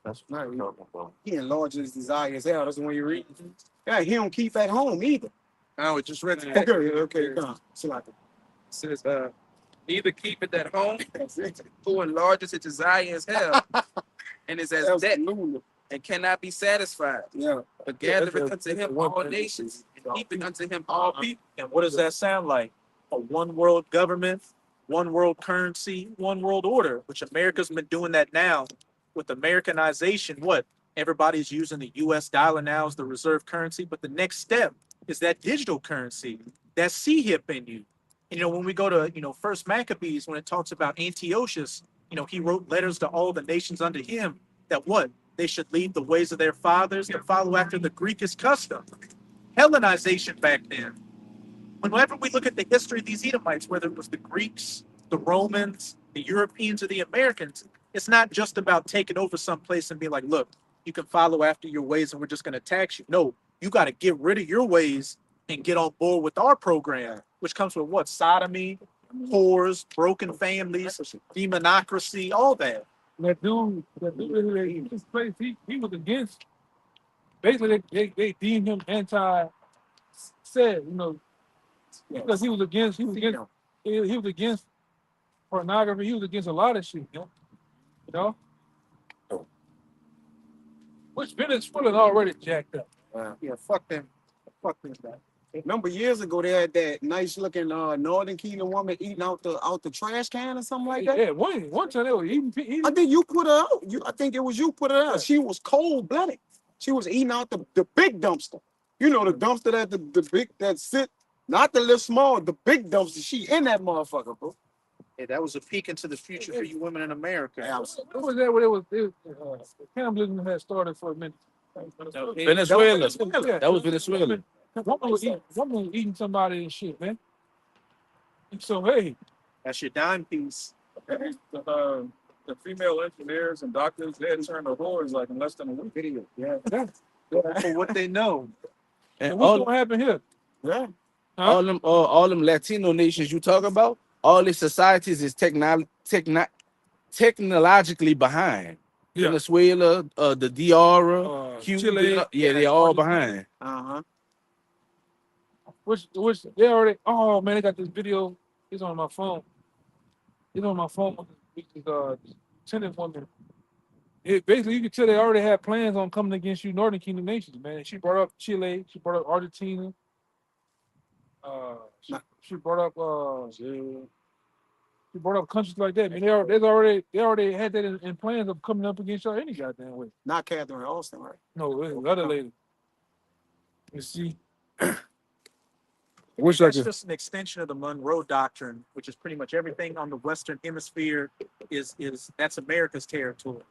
that's what I'm talking about. He enlarges his desire as hell. That's the one you read. Yeah, he don't keep at home either. I was just read that. Okay, come on. So like, It says, neither keep it at home, who enlarges its desire as hell, and is as debt, absolutely. and cannot be satisfied. Yeah. But gathereth unto him all nations, and heaping unto him all people. And what does that sound like? A one world government, one world currency, one world order, which America's been doing that now with Americanization. What? Everybody's using the US dollar now as the reserve currency. But the next step is that digital currency, that C-hip in you. And, when we go to, First Maccabees, when it talks about Antiochus, he wrote letters to all the nations under him that what? They should leave the ways of their fathers and follow after the Greekist custom. Hellenization back then. Whenever we look at the history of these Edomites, whether it was the Greeks, the Romans, the Europeans, or the Americans, it's not just about taking over someplace and being like, look, you can follow after your ways and we're just going to tax you. No, you got to get rid of your ways and get on board with our program, which comes with what? Sodomy, whores, broken families, demonocracy, all that. That dude in this place, he was against. Basically, they deemed him anti-said, because he was against pornography. He was against a lot of shit, you know. Which Venezuela already jacked up. Yeah, fuck them. Fuck them. Remember years ago they had that nice looking Northern Kingdom woman eating out the trash can or something like that. Yeah, one time they were eating. I think you put her out. I think it was you put her out. She was cold blooded. She was eating out the big dumpster. The dumpster that the big that sit, not the little small, the big dumpster. She in that motherfucker, bro. Yeah, that was a peek into the future for you women in America. What was that? What it was cannibalism had started for a minute. Venezuela. Yeah. That was Venezuela. Woman was eating somebody and shit, man. So hey, That's your dime piece. The female engineers and doctors, they had turned to whores like in less than a week. Video. Yeah. For what they know. And what's all, gonna happen here? Yeah. all them Latino nations you talk about, all these societies is technologically behind. Yeah. Venezuela, the DR, Cuba, Chile, they're all behind. Which they already. Oh man, they got this video. It's on my phone. It's on my phone. With this tenant woman. Basically, you can tell they already had plans on coming against you, Northern Kingdom nations, man. She brought up Chile. She brought up Argentina. She brought up countries like that. Man, they already had that in plans of coming up against y'all any goddamn way. Not Catherine Austin, right? No, it's the other lady. You see. That's just an extension of the Monroe Doctrine, which is pretty much everything on the Western Hemisphere that's America's territory.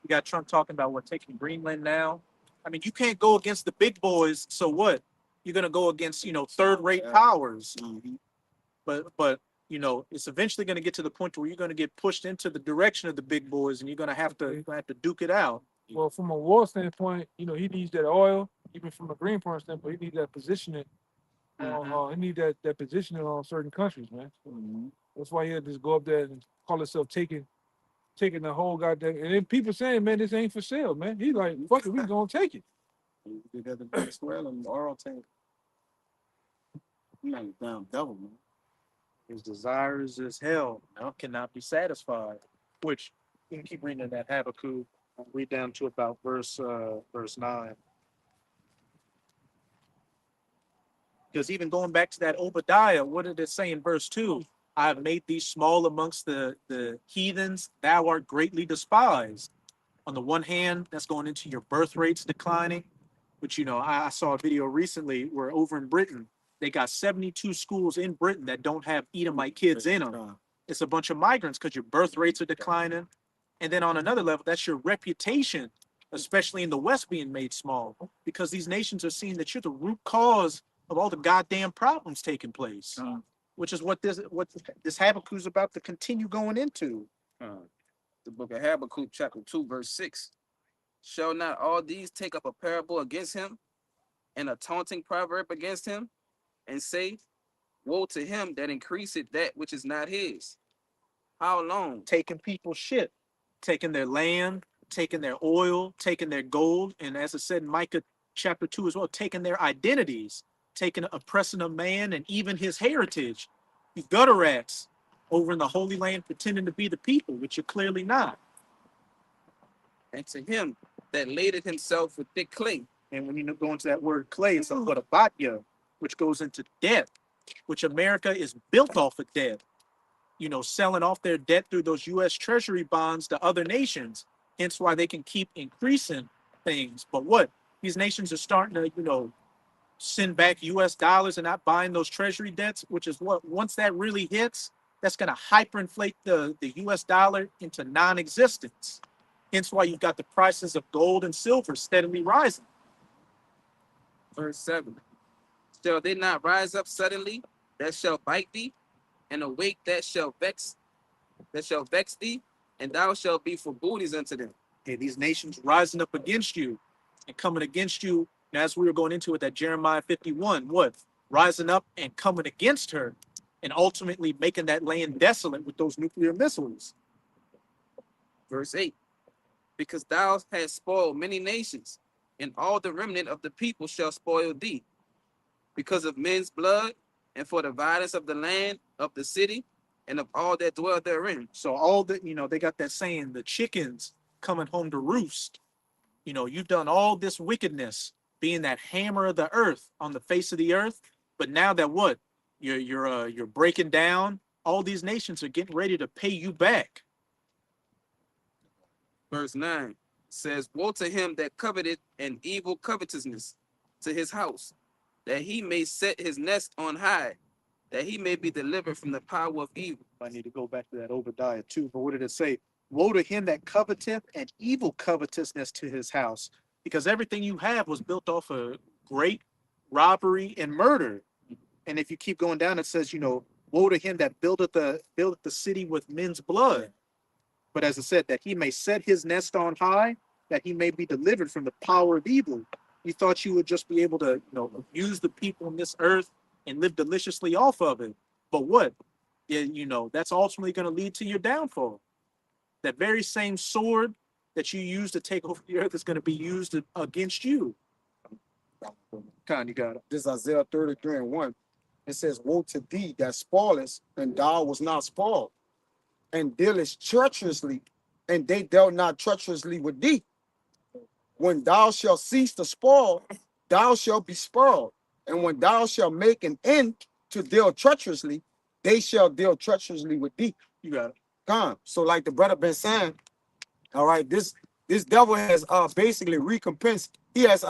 You got Trump talking about taking Greenland now. I mean, you can't go against the big boys. So what? You're gonna go against third-rate powers. Mm-hmm. But it's eventually gonna get to the point where you're gonna get pushed into the direction of the big boys, and you're gonna have to duke it out. Well, from a war standpoint, he needs that oil. Even from a Greenpoint standpoint, he needs that positioning. He needs that positioning on certain countries, man. Mm-hmm. That's why he had to just go up there and call himself taking the whole goddamn. And then people saying, man, this ain't for sale, man. He's like, fuck it, we gonna take it. You got the Venezuela and oral tank. You like damn devil, man. His desires as hell cannot be satisfied. Which you can keep reading that Habakkuk. I'll read down to about verse 9. Because even going back to that Obadiah, what did it say in verse 2? I have made thee small amongst the heathens, thou art greatly despised. On the one hand, that's going into your birth rates declining, which, I saw a video recently where over in Britain, they got 72 schools in Britain that don't have Edomite kids in them. It's a bunch of migrants because your birth rates are declining. And then on another level, that's your reputation, especially in the West, being made small, because these nations are seeing that you're the root cause of all the goddamn problems taking place, which is what this Habakkuk is about to continue going into. The book of Habakkuk, chapter 2, verse 6. Shall not all these take up a parable against him, and a taunting proverb against him, and say, woe to him that increaseth that which is not his? How long? Taking people's shit, taking their land, taking their oil, taking their gold, and as it said in Micah chapter 2 as well, taking their identities, taking oppressing a man and even his heritage. You gutter rats over in the Holy Land pretending to be the people, which you're clearly not. And to him that laded himself with thick clay. And when you go into that word clay, it's a batya, which goes into debt, which America is built off of debt. You know, selling off their debt through those U.S. Treasury bonds to other nations. Hence why they can keep increasing things. But what? These nations are starting to, you know, send back U.S. dollars and not buying those Treasury debts, which is what, once that really hits, that's going to hyperinflate the U.S. dollar into non-existence. Hence why you've got the prices of gold and silver steadily rising. Verse 7. Shall they not rise up suddenly that shall bite thee, and awake that shall vex thee, and thou shalt be for booties unto them? Okay, these nations rising up against you and coming against you. And as we were going into it, that Jeremiah 51, what? Rising up and coming against her and ultimately making that land desolate with those nuclear missiles. Verse 8. Because thou hast spoiled many nations, and all the remnant of the people shall spoil thee, because of men's blood, and for the violence of the land, of the city, and of all that dwell therein. So all that, you know, they got that saying, the chickens coming home to roost. You know, you've done all this wickedness, being that hammer of the earth on the face of the earth. But now that what? You're breaking down. All these nations are getting ready to pay you back. Verse 9 says, woe to him that coveted an evil covetousness to his house, that he may set his nest on high, that he may be delivered from the power of evil. I need to go back to that Obadiah too. But what did it say? Woe to him that coveteth and evil covetousness to his house, because everything you have was built off of great robbery and murder. And if you keep going down, it says, you know, woe to him that buildeth the city with men's blood. But as I said, that he may set his nest on high, that he may be delivered from the power of evil. You thought you would just be able to, you know, abuse the people on this earth and live deliciously off of it. But what? Yeah, you know, that's ultimately going to lead to your downfall. That very same sword that you use to take over the earth is going to be used against you. Con, you got it. This is Isaiah 33 and 1. It says, woe to thee that spoilest, and thou was not spoiled, and dealest treacherously, and they dealt not treacherously with thee. When thou shalt cease to spoil, thou shalt be spoiled. And when thou shalt make an end to deal treacherously, they shall deal treacherously with thee. You got it. Come. So like the brother been saying, all right, this devil has basically recompensed. He has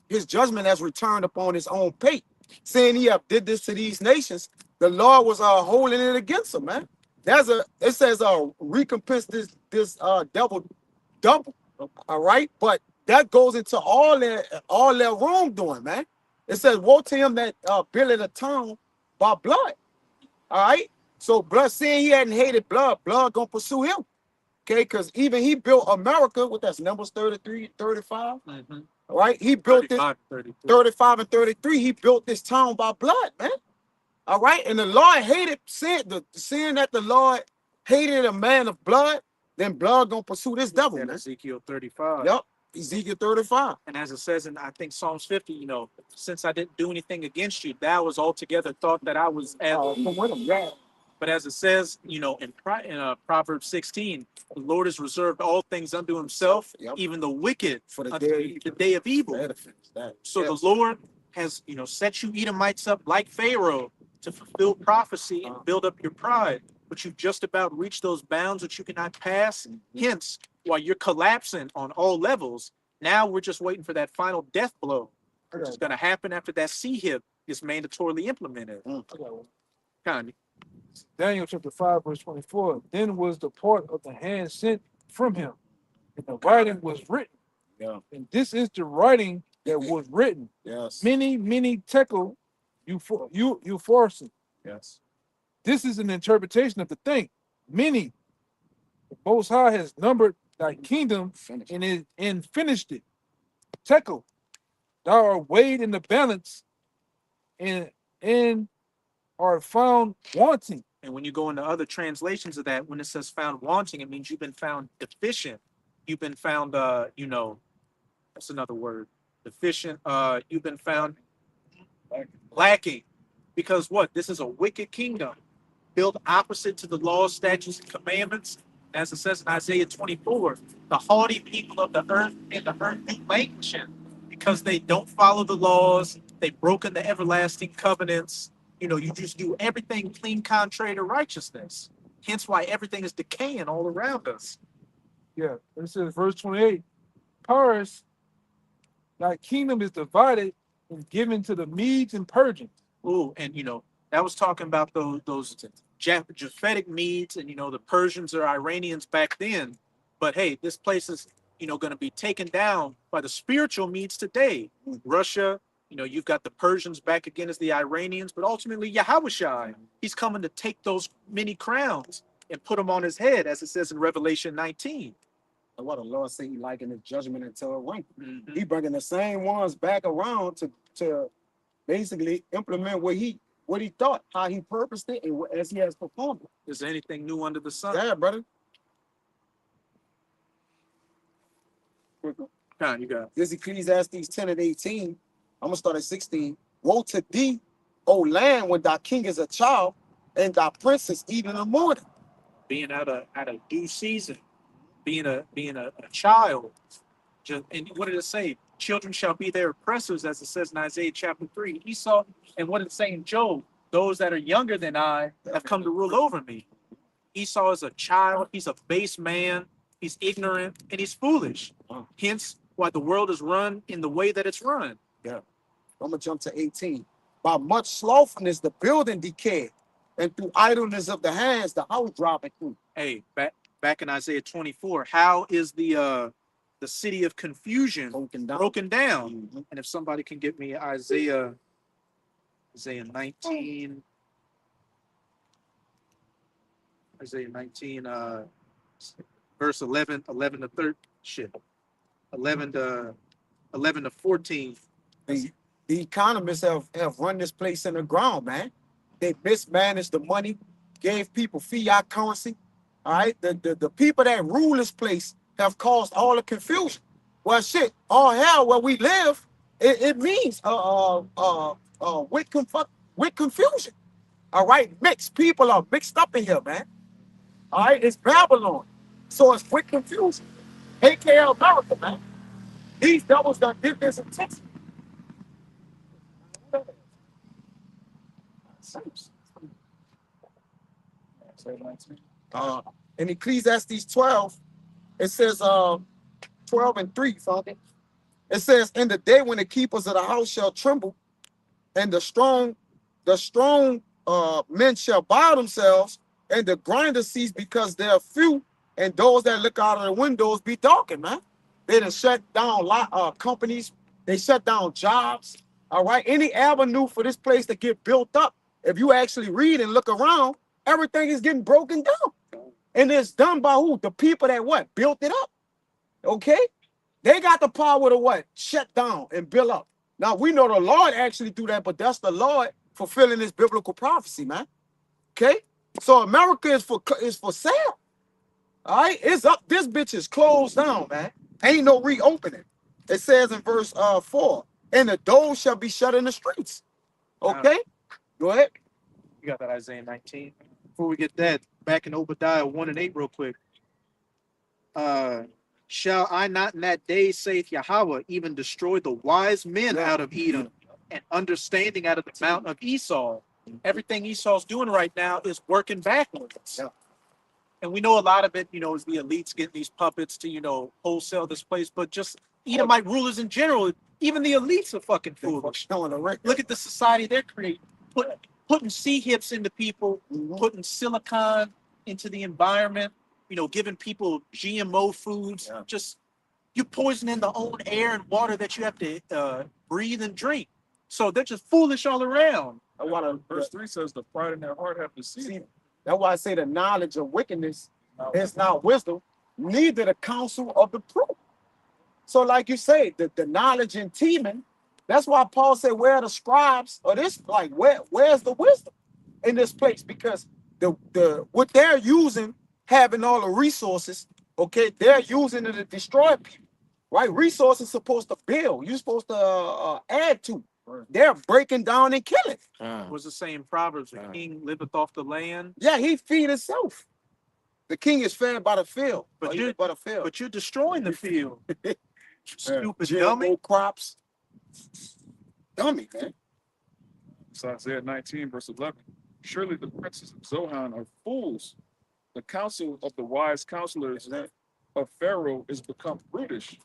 his judgment has returned upon his own pate, saying he have did this to these nations. The Lord was holding it against him, man. It says recompense this devil double. All right, but that goes into all their wrongdoing, man. It says, woe to him that builded a town by blood. All right. So blood, saying he hadn't hated blood gonna pursue him. Okay, because even he built America, what that's Numbers 33, 35. Mm-hmm. All right. He built 35, this 35 and 33. He built this town by blood, man. All right. And the Lord hated sin, the sin that the Lord hated a man of blood, then blood gonna pursue this devil. And Man. Ezekiel 35. Yep. Ezekiel 35. And as it says in, I think, Psalms 50, you know, since I didn't do anything against you, thou was altogether thought that I was Yeah. But as it says, you know, in Proverbs 16, the Lord has reserved all things unto himself, Yep. even the wicked For the unto the day of evil. So yes. the Lord has, you know, set you Edomites up like Pharaoh to fulfill prophecy and build up your pride. But you've just about reached those bounds which you cannot pass. Hence, while you're collapsing on all levels, now we're just waiting for that final death blow, which is going to happen after that C-HIP is mandatorily implemented. Kind of. Daniel chapter 5, verse 24. Then was the part of the hand sent from him, and the writing was written. Yeah. And this is the writing that was written. Yes. Many tekel you forcing. Yes. This is an interpretation of the thing. Many. The Most High has numbered thy kingdom and finished it. Tekel, thou art weighed in the balance and are found wanting. And when you go into other translations of that, when it says found wanting, it means you've been found deficient. You've been found, that's another word, deficient. You've been found lacking. Because what? This is a wicked kingdom built opposite to the laws, statutes, and commandments. As it says in Isaiah 24, the haughty people of the earth and the earth do languishing because they don't follow the laws. They've broken the everlasting covenants. You just do everything clean contrary to righteousness. Hence why everything is decaying all around us. Yeah, it says verse 28. Paris, thy kingdom is divided and given to the Medes and Persians. Ooh, and that was talking about those Japhetic Medes, and the Persians or Iranians back then. But hey, this place is going to be taken down by the spiritual Medes today. Russia, you've got the Persians back again as the Iranians, but ultimately Yahushua, he's coming to take those many crowns and put them on his head, as it says in Revelation 19. And what the Lord say he likened his judgment until it went. Mhm. He bringing the same ones back around to basically implement what he thought, how he purposed it, and as he has performed it. Is there anything new under the sun? Yeah, brother. Nah, you got it. This Ecclesiastes 10 and 18. I'm gonna start at 16. Woe to thee, O land, when thy king is a child, and thy prince is eating in the morning. Being at a due season, being a child. And what did it say? Children shall be their oppressors, as it says in Isaiah chapter 3. Esau, and what did it say in Job? Those that are younger than I have come to rule over me. Esau is a child, he's a base man, he's ignorant, and he's foolish. Hence why the world is run in the way that it's run. Yeah. I'm gonna jump to 18. By much slothfulness the building decayed, and through idleness of the hands the house dropping through. Hey, back in Isaiah 24, how is the city of confusion broken down? Mm-hmm. And if somebody can get me Isaiah 19, verse 11 to 13, 11 to 14. The economists have run this place in the ground, man. They mismanaged the money, gave people fiat currency. All right, the people that rule this place have caused all the confusion. Well, shit, all hell where we live, it means with confusion. All right, mixed people are mixed up in here, man. All right, it's Babylon, so it's with confusion. AKL America, man. These devils done did this in Texas. In Ecclesiastes 12, it says 12 and 3, Father. It says, in the day when the keepers of the house shall tremble, and the strong men shall bow themselves, and the grinders cease because they're few, and those that look out of the windows be darkened, man. They done shut down companies, they shut down jobs. All right, any avenue for this place to get built up, if you actually read and look around, everything is getting broken down. And it's done by who? The people that what? Built it up. Okay? They got the power to what? Shut down and build up. Now we know the Lord actually do that, but that's the Lord fulfilling this biblical prophecy, man. Okay? So America is for sale. All right, it's up. This bitch is closed down, man. Ain't no reopening. It says in verse 4, and the doors shall be shut in the streets. Okay? Go ahead. You got that Isaiah 19. Before we get that, back in Obadiah 1 and 8 real quick. Shall I not in that day, saith Yahweh, even destroy the wise men out of Edom and understanding out of the mount of Esau? Everything Esau's doing right now is working backwards. Yeah. And we know a lot of it, is the elites getting these puppets to, wholesale this place. But just Edomite rulers in general, even the elites are fucking foolish. Look at the society they're creating. Putting sea hips into people, putting silicon into the environment, giving people GMO foods. Yeah. Just you poisoning the own air and water that you have to breathe and drink. So they're just foolish all around. Verse 3 says, the pride in their heart have deceived. That's why I say the knowledge of wickedness is not wisdom. neither the counsel of the prudent. So, like you say, the knowledge and teeming, that's why Paul said, where are the scribes? Or this, like, where's the wisdom in this place? Because the what they're using, having all the resources, okay, they're using it to destroy people. Right? Resources supposed to build. You're supposed to add to. They're breaking down and killing. Was the same Proverbs, the king liveth off the land. Yeah, he feed himself. The king is fed by the field. But You're by the field. But you're destroying the field. Stupid GMO dummy. crops. Dummy, man. It's Isaiah 19, verse 11. Surely the princes of Zohan are fools. The counsel of the wise counselors of Pharaoh is become brutish.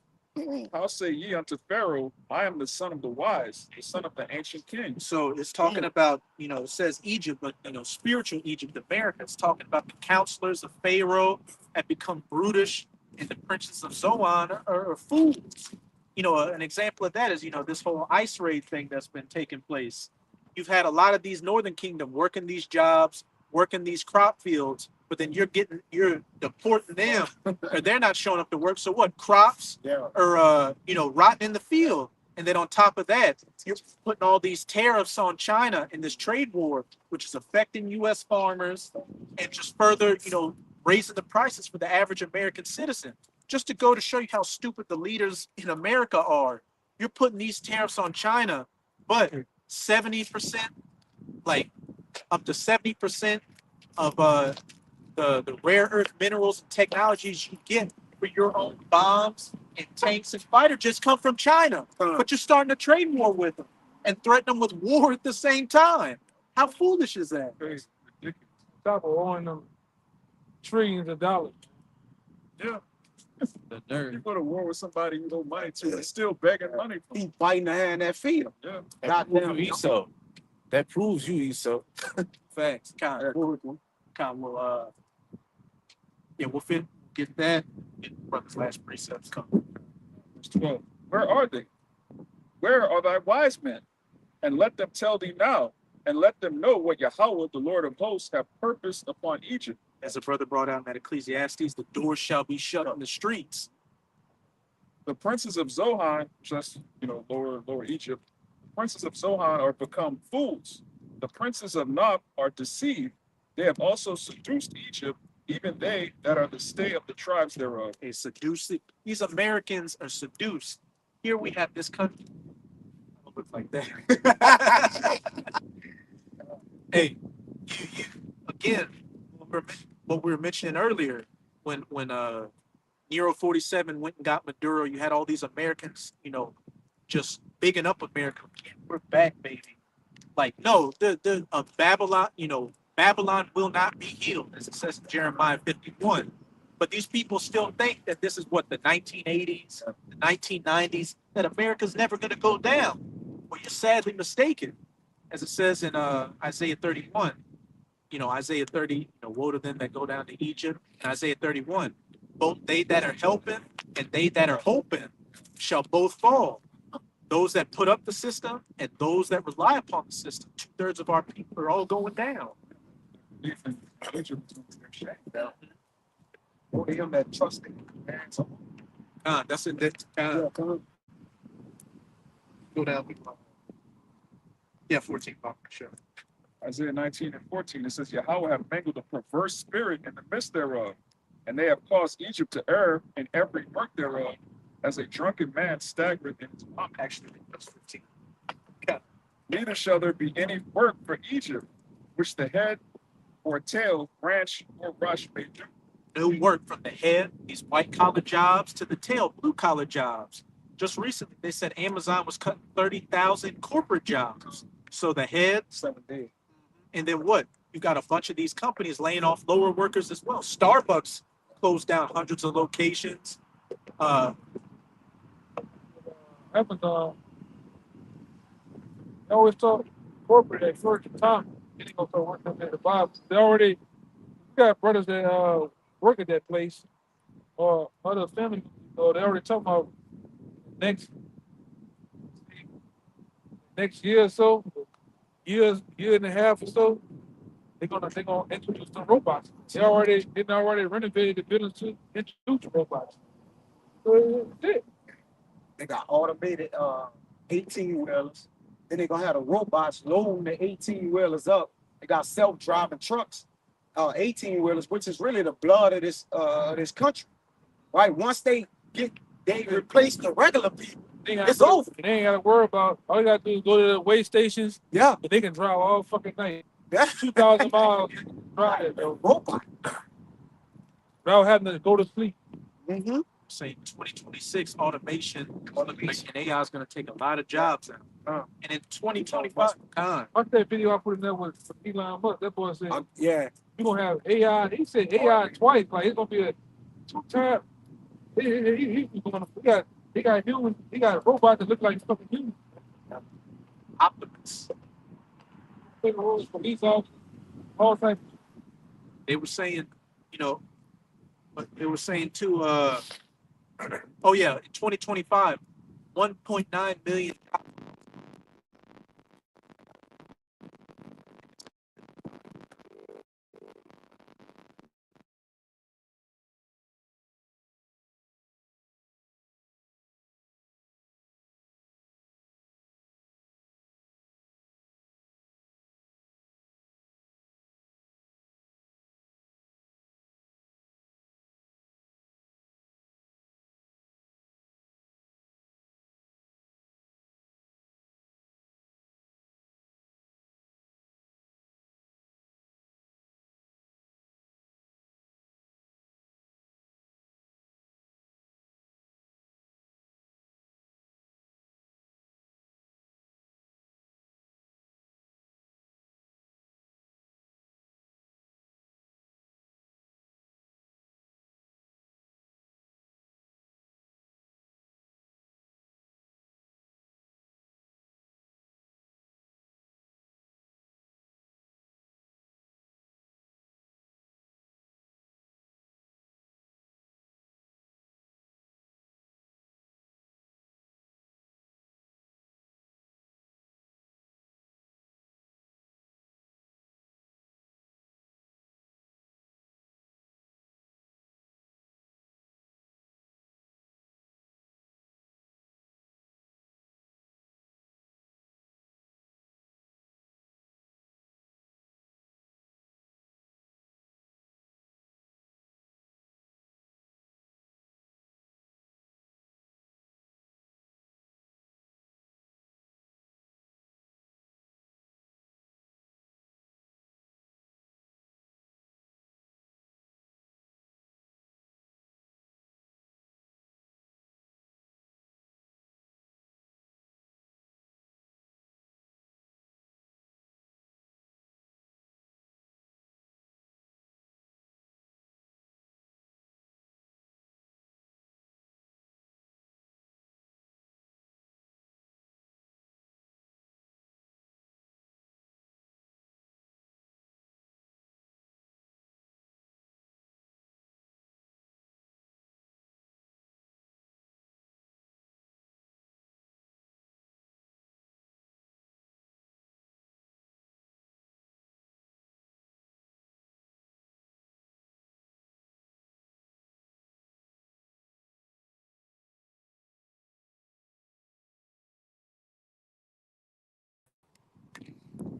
How say ye unto Pharaoh, I am the son of the wise, the son of the ancient king? So it's talking about, it says Egypt, but spiritual Egypt, America. It's talking about the counselors of Pharaoh have become brutish, and the princes of Zoan are fools. An example of that is, this whole ice raid thing that's been taking place. You've had a lot of these Northern Kingdom working these jobs, working these crop fields, but then you're deporting them, or they're not showing up to work. So what? Crops are rotting in the field, and then on top of that, you're putting all these tariffs on China in this trade war, which is affecting U.S. farmers and just further, raising the prices for the average American citizen. Just to go to show you how stupid the leaders in America are. You're putting these tariffs on China, but 70%, like up to 70% of the rare earth minerals and technologies you get for your own bombs and tanks and fighter jets come from China. But you're starting a trade war with them and threaten them with war at the same time. How foolish is that? Ridiculous. Stop owing them trillions of dollars. Yeah. The nerve. You go to war with somebody you don't money to, and still begging money from. He biting the hand that feed him. Yeah. Goddamn. Esau. That proves you, Esau. Facts. We'll get that. Get brother's last precepts come. Verse 12. Where are they? Where are thy wise men? And let them tell thee now, and let them know what Yahweh, the Lord of hosts, have purposed upon Egypt. As a brother brought out in that Ecclesiastes, the doors shall be shut on the streets. The princes of Zohan, just lower Egypt, the princes of Zohan are become fools. The princes of Nob are deceived. They have also seduced Egypt, even they that are the stay of the tribes thereof. They seduce it. These Americans are seduced. Here we have this country. Don't look like that. Hey, you again, what we were mentioning earlier, when Nero 47 went and got Maduro, you had all these Americans, just bigging up America. We're back, baby. Like, no, the Babylon, Babylon will not be healed, as it says in Jeremiah 51. But these people still think that this is what the 1980s, the 1990s, that America's never going to go down. Well, you're sadly mistaken, as it says in Isaiah 31. Isaiah 30, woe to them that go down to Egypt. And Isaiah 31, both they that are helping and they that are hoping shall both fall. Those that put up the system and those that rely upon the system, 2/3 of our people are all going down. Egypt is their shame. Only him that trust in commands. That's it. Go down. Yeah, 14, for sure. Isaiah 19 and 14, it says, Yahweh have mangled a perverse spirit in the midst thereof, and they have caused Egypt to err in every work thereof, as a drunken man staggereth in his vomit. Actually, that's 15. Neither shall there be any work for Egypt, which the head or tail, branch or rush may do. No work from the head, these white collar jobs, to the tail, blue collar jobs. Just recently, they said Amazon was cutting 30,000 corporate jobs. So the head, 7 days. and then what? You got a bunch of these companies laying off lower workers as well. Starbucks closed down hundreds of locations. Amazon, they always talk corporate at first time. They gonna start working at the bottom. They already got brothers that work at that place or other family. So they already talking about next year or so, year and a half or so, they're gonna introduce the robots. They already renovated the buildings to introduce the robots. So that's it. They got automated 18 wheelers. Then they're gonna have the robots loading the 18 wheelers up. They got self-driving trucks, 18 wheelers, which is really the blood of this country, right? Once they replace the regular people, it's over. They ain't gotta worry about. All you gotta do is go to the way stations, Yeah, but they can drive all fucking night. that's 2,000 miles, drive it, bro. robot. Without having to go to sleep. Mm-hmm. Say 2026 automation and AI is going to take a lot of jobs out. And in 2025, Watch that video I put in there with Elon Musk. That boy said, Yeah, we're gonna have AI. He said AI twice. Like it's gonna be a two-time. He got humans. He got robots that look like fucking humans. Optimus. Police officers, all types. They were saying, you know, but they were saying too. Oh yeah, in 2025, 1.9 million.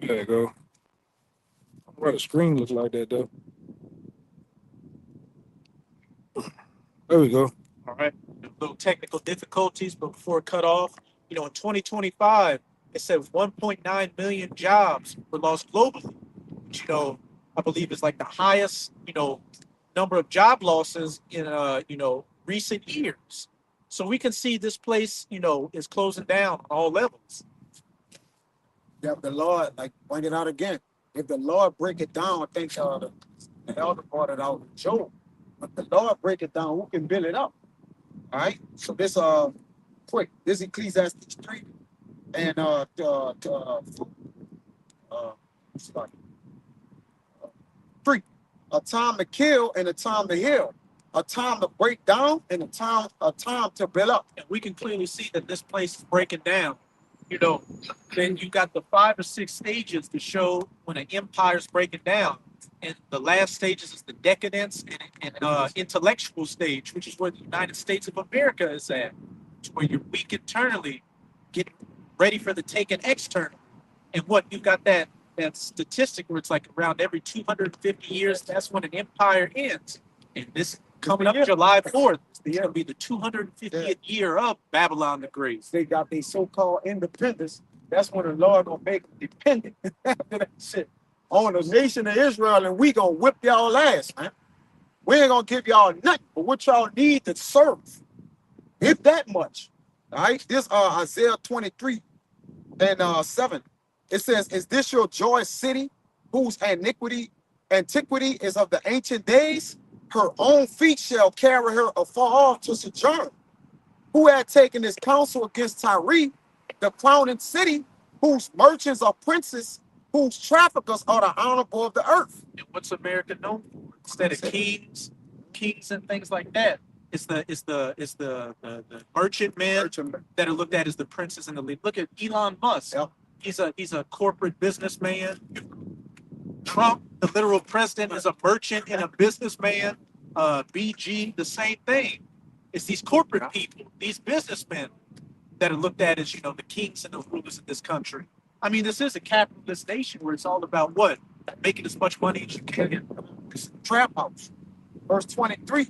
There you go. Why the screen looks like that though? There we go. All right, a little technical difficulties, but before it cut off, in 2025, it said 1.9 million jobs were lost globally, which I believe is like the highest number of job losses in recent years. So we can see this place is closing down on all levels. if the Lord, like pointed out again, if the Lord break it down, I think the elder brought it out with Job. But the Lord break it down, who can build it up? All right. So this quick, this Ecclesiastes 3 and sorry, 3. A time to kill and a time to heal. A time to break down and a time to build up. And we can clearly see that this place is breaking down. You know, then you got the 5 or 6 stages to show when an empire's breaking down. And the last stages is the decadence and intellectual stage, which is where the United States of America is at. It's where you're weak internally, getting ready for the taking external. And what you got that statistic where it's like around every 250 years, that's when an empire ends. And this coming up July 4th, it's going to be the 250th year of Babylon the Great. They got these so-called independence. That's when the Lord gonna make them dependent after that shit on the nation of Israel, and we gonna whip y'all ass, man. We ain't gonna give y'all nothing but what y'all need to serve, if that much. All right, this Isaiah 23 and 7. It says, "Is this your joyous city, whose antiquity is of the ancient days? Her own feet shall carry her afar off to sojourn. Who had taken his counsel against Tyre, the crowning city, whose merchants are princes, whose traffickers are the honorable of the earth." And what's America known for? Instead of kings and things like that, it's the merchant men that are looked at as the princes and the lead. Look at Elon Musk. Yep. He's a corporate businessman. Trump, the literal president, is a merchant and a businessman. BG, the same thing. It's these corporate people, these businessmen that are looked at as, the kings and the rulers of this country. I mean, this is a capitalist nation where it's all about what? Making as much money as you can. It's a trap house. Verse 23,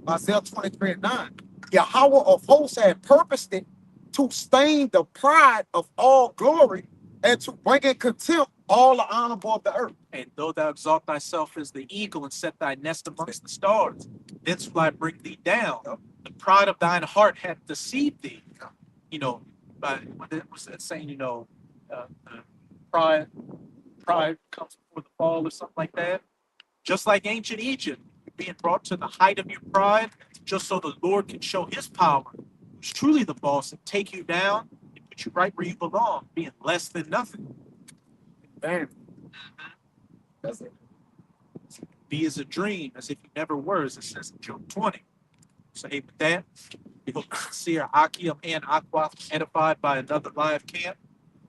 Isaiah 23 and 9. Yahweh of hosts had purposed it to stain the pride of all glory and to bring in contempt all the honorable of the earth. And though thou exalt thyself as the eagle and set thy nest amongst the stars, thence will I bring thee down. The pride of thine heart hath deceived thee. But what was that saying? Pride comes before the fall or something like that. Just like ancient Egypt, being brought to the height of your pride, just so the Lord can show his power, who's truly the boss, and take you down and put you right where you belong, being less than nothing. Damn. That's it. Be as a dream, as if you never were, as it says in Job 20. So, hey, with that, we hope sincere Akim and Aqua edified by another live camp.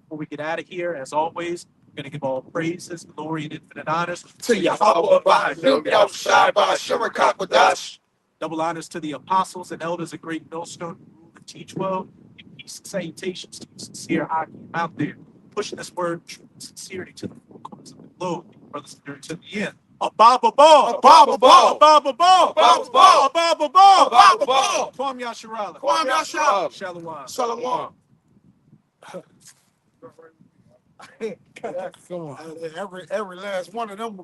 Before we get out of here, as always, we're going to give all praises, glory, and infinite honors To Yahweh by Him, Yahweh Shai by Shemar Wadash. Double honors to the apostles and elders of Great Millstone who rule and teach well. And peace and salutations to you sincere Akim out there, pushing this word of truth and sincerity to the four corners of the globe, brothers and to the end. A Baba Ball, A Baba Ball, a Baba Ball, a Baba Ball, a Baba Ball, a Baba Ball. Kwam Yasharala, Kwam Yasharala. Shalom. Shalom. Come on. Every last one of them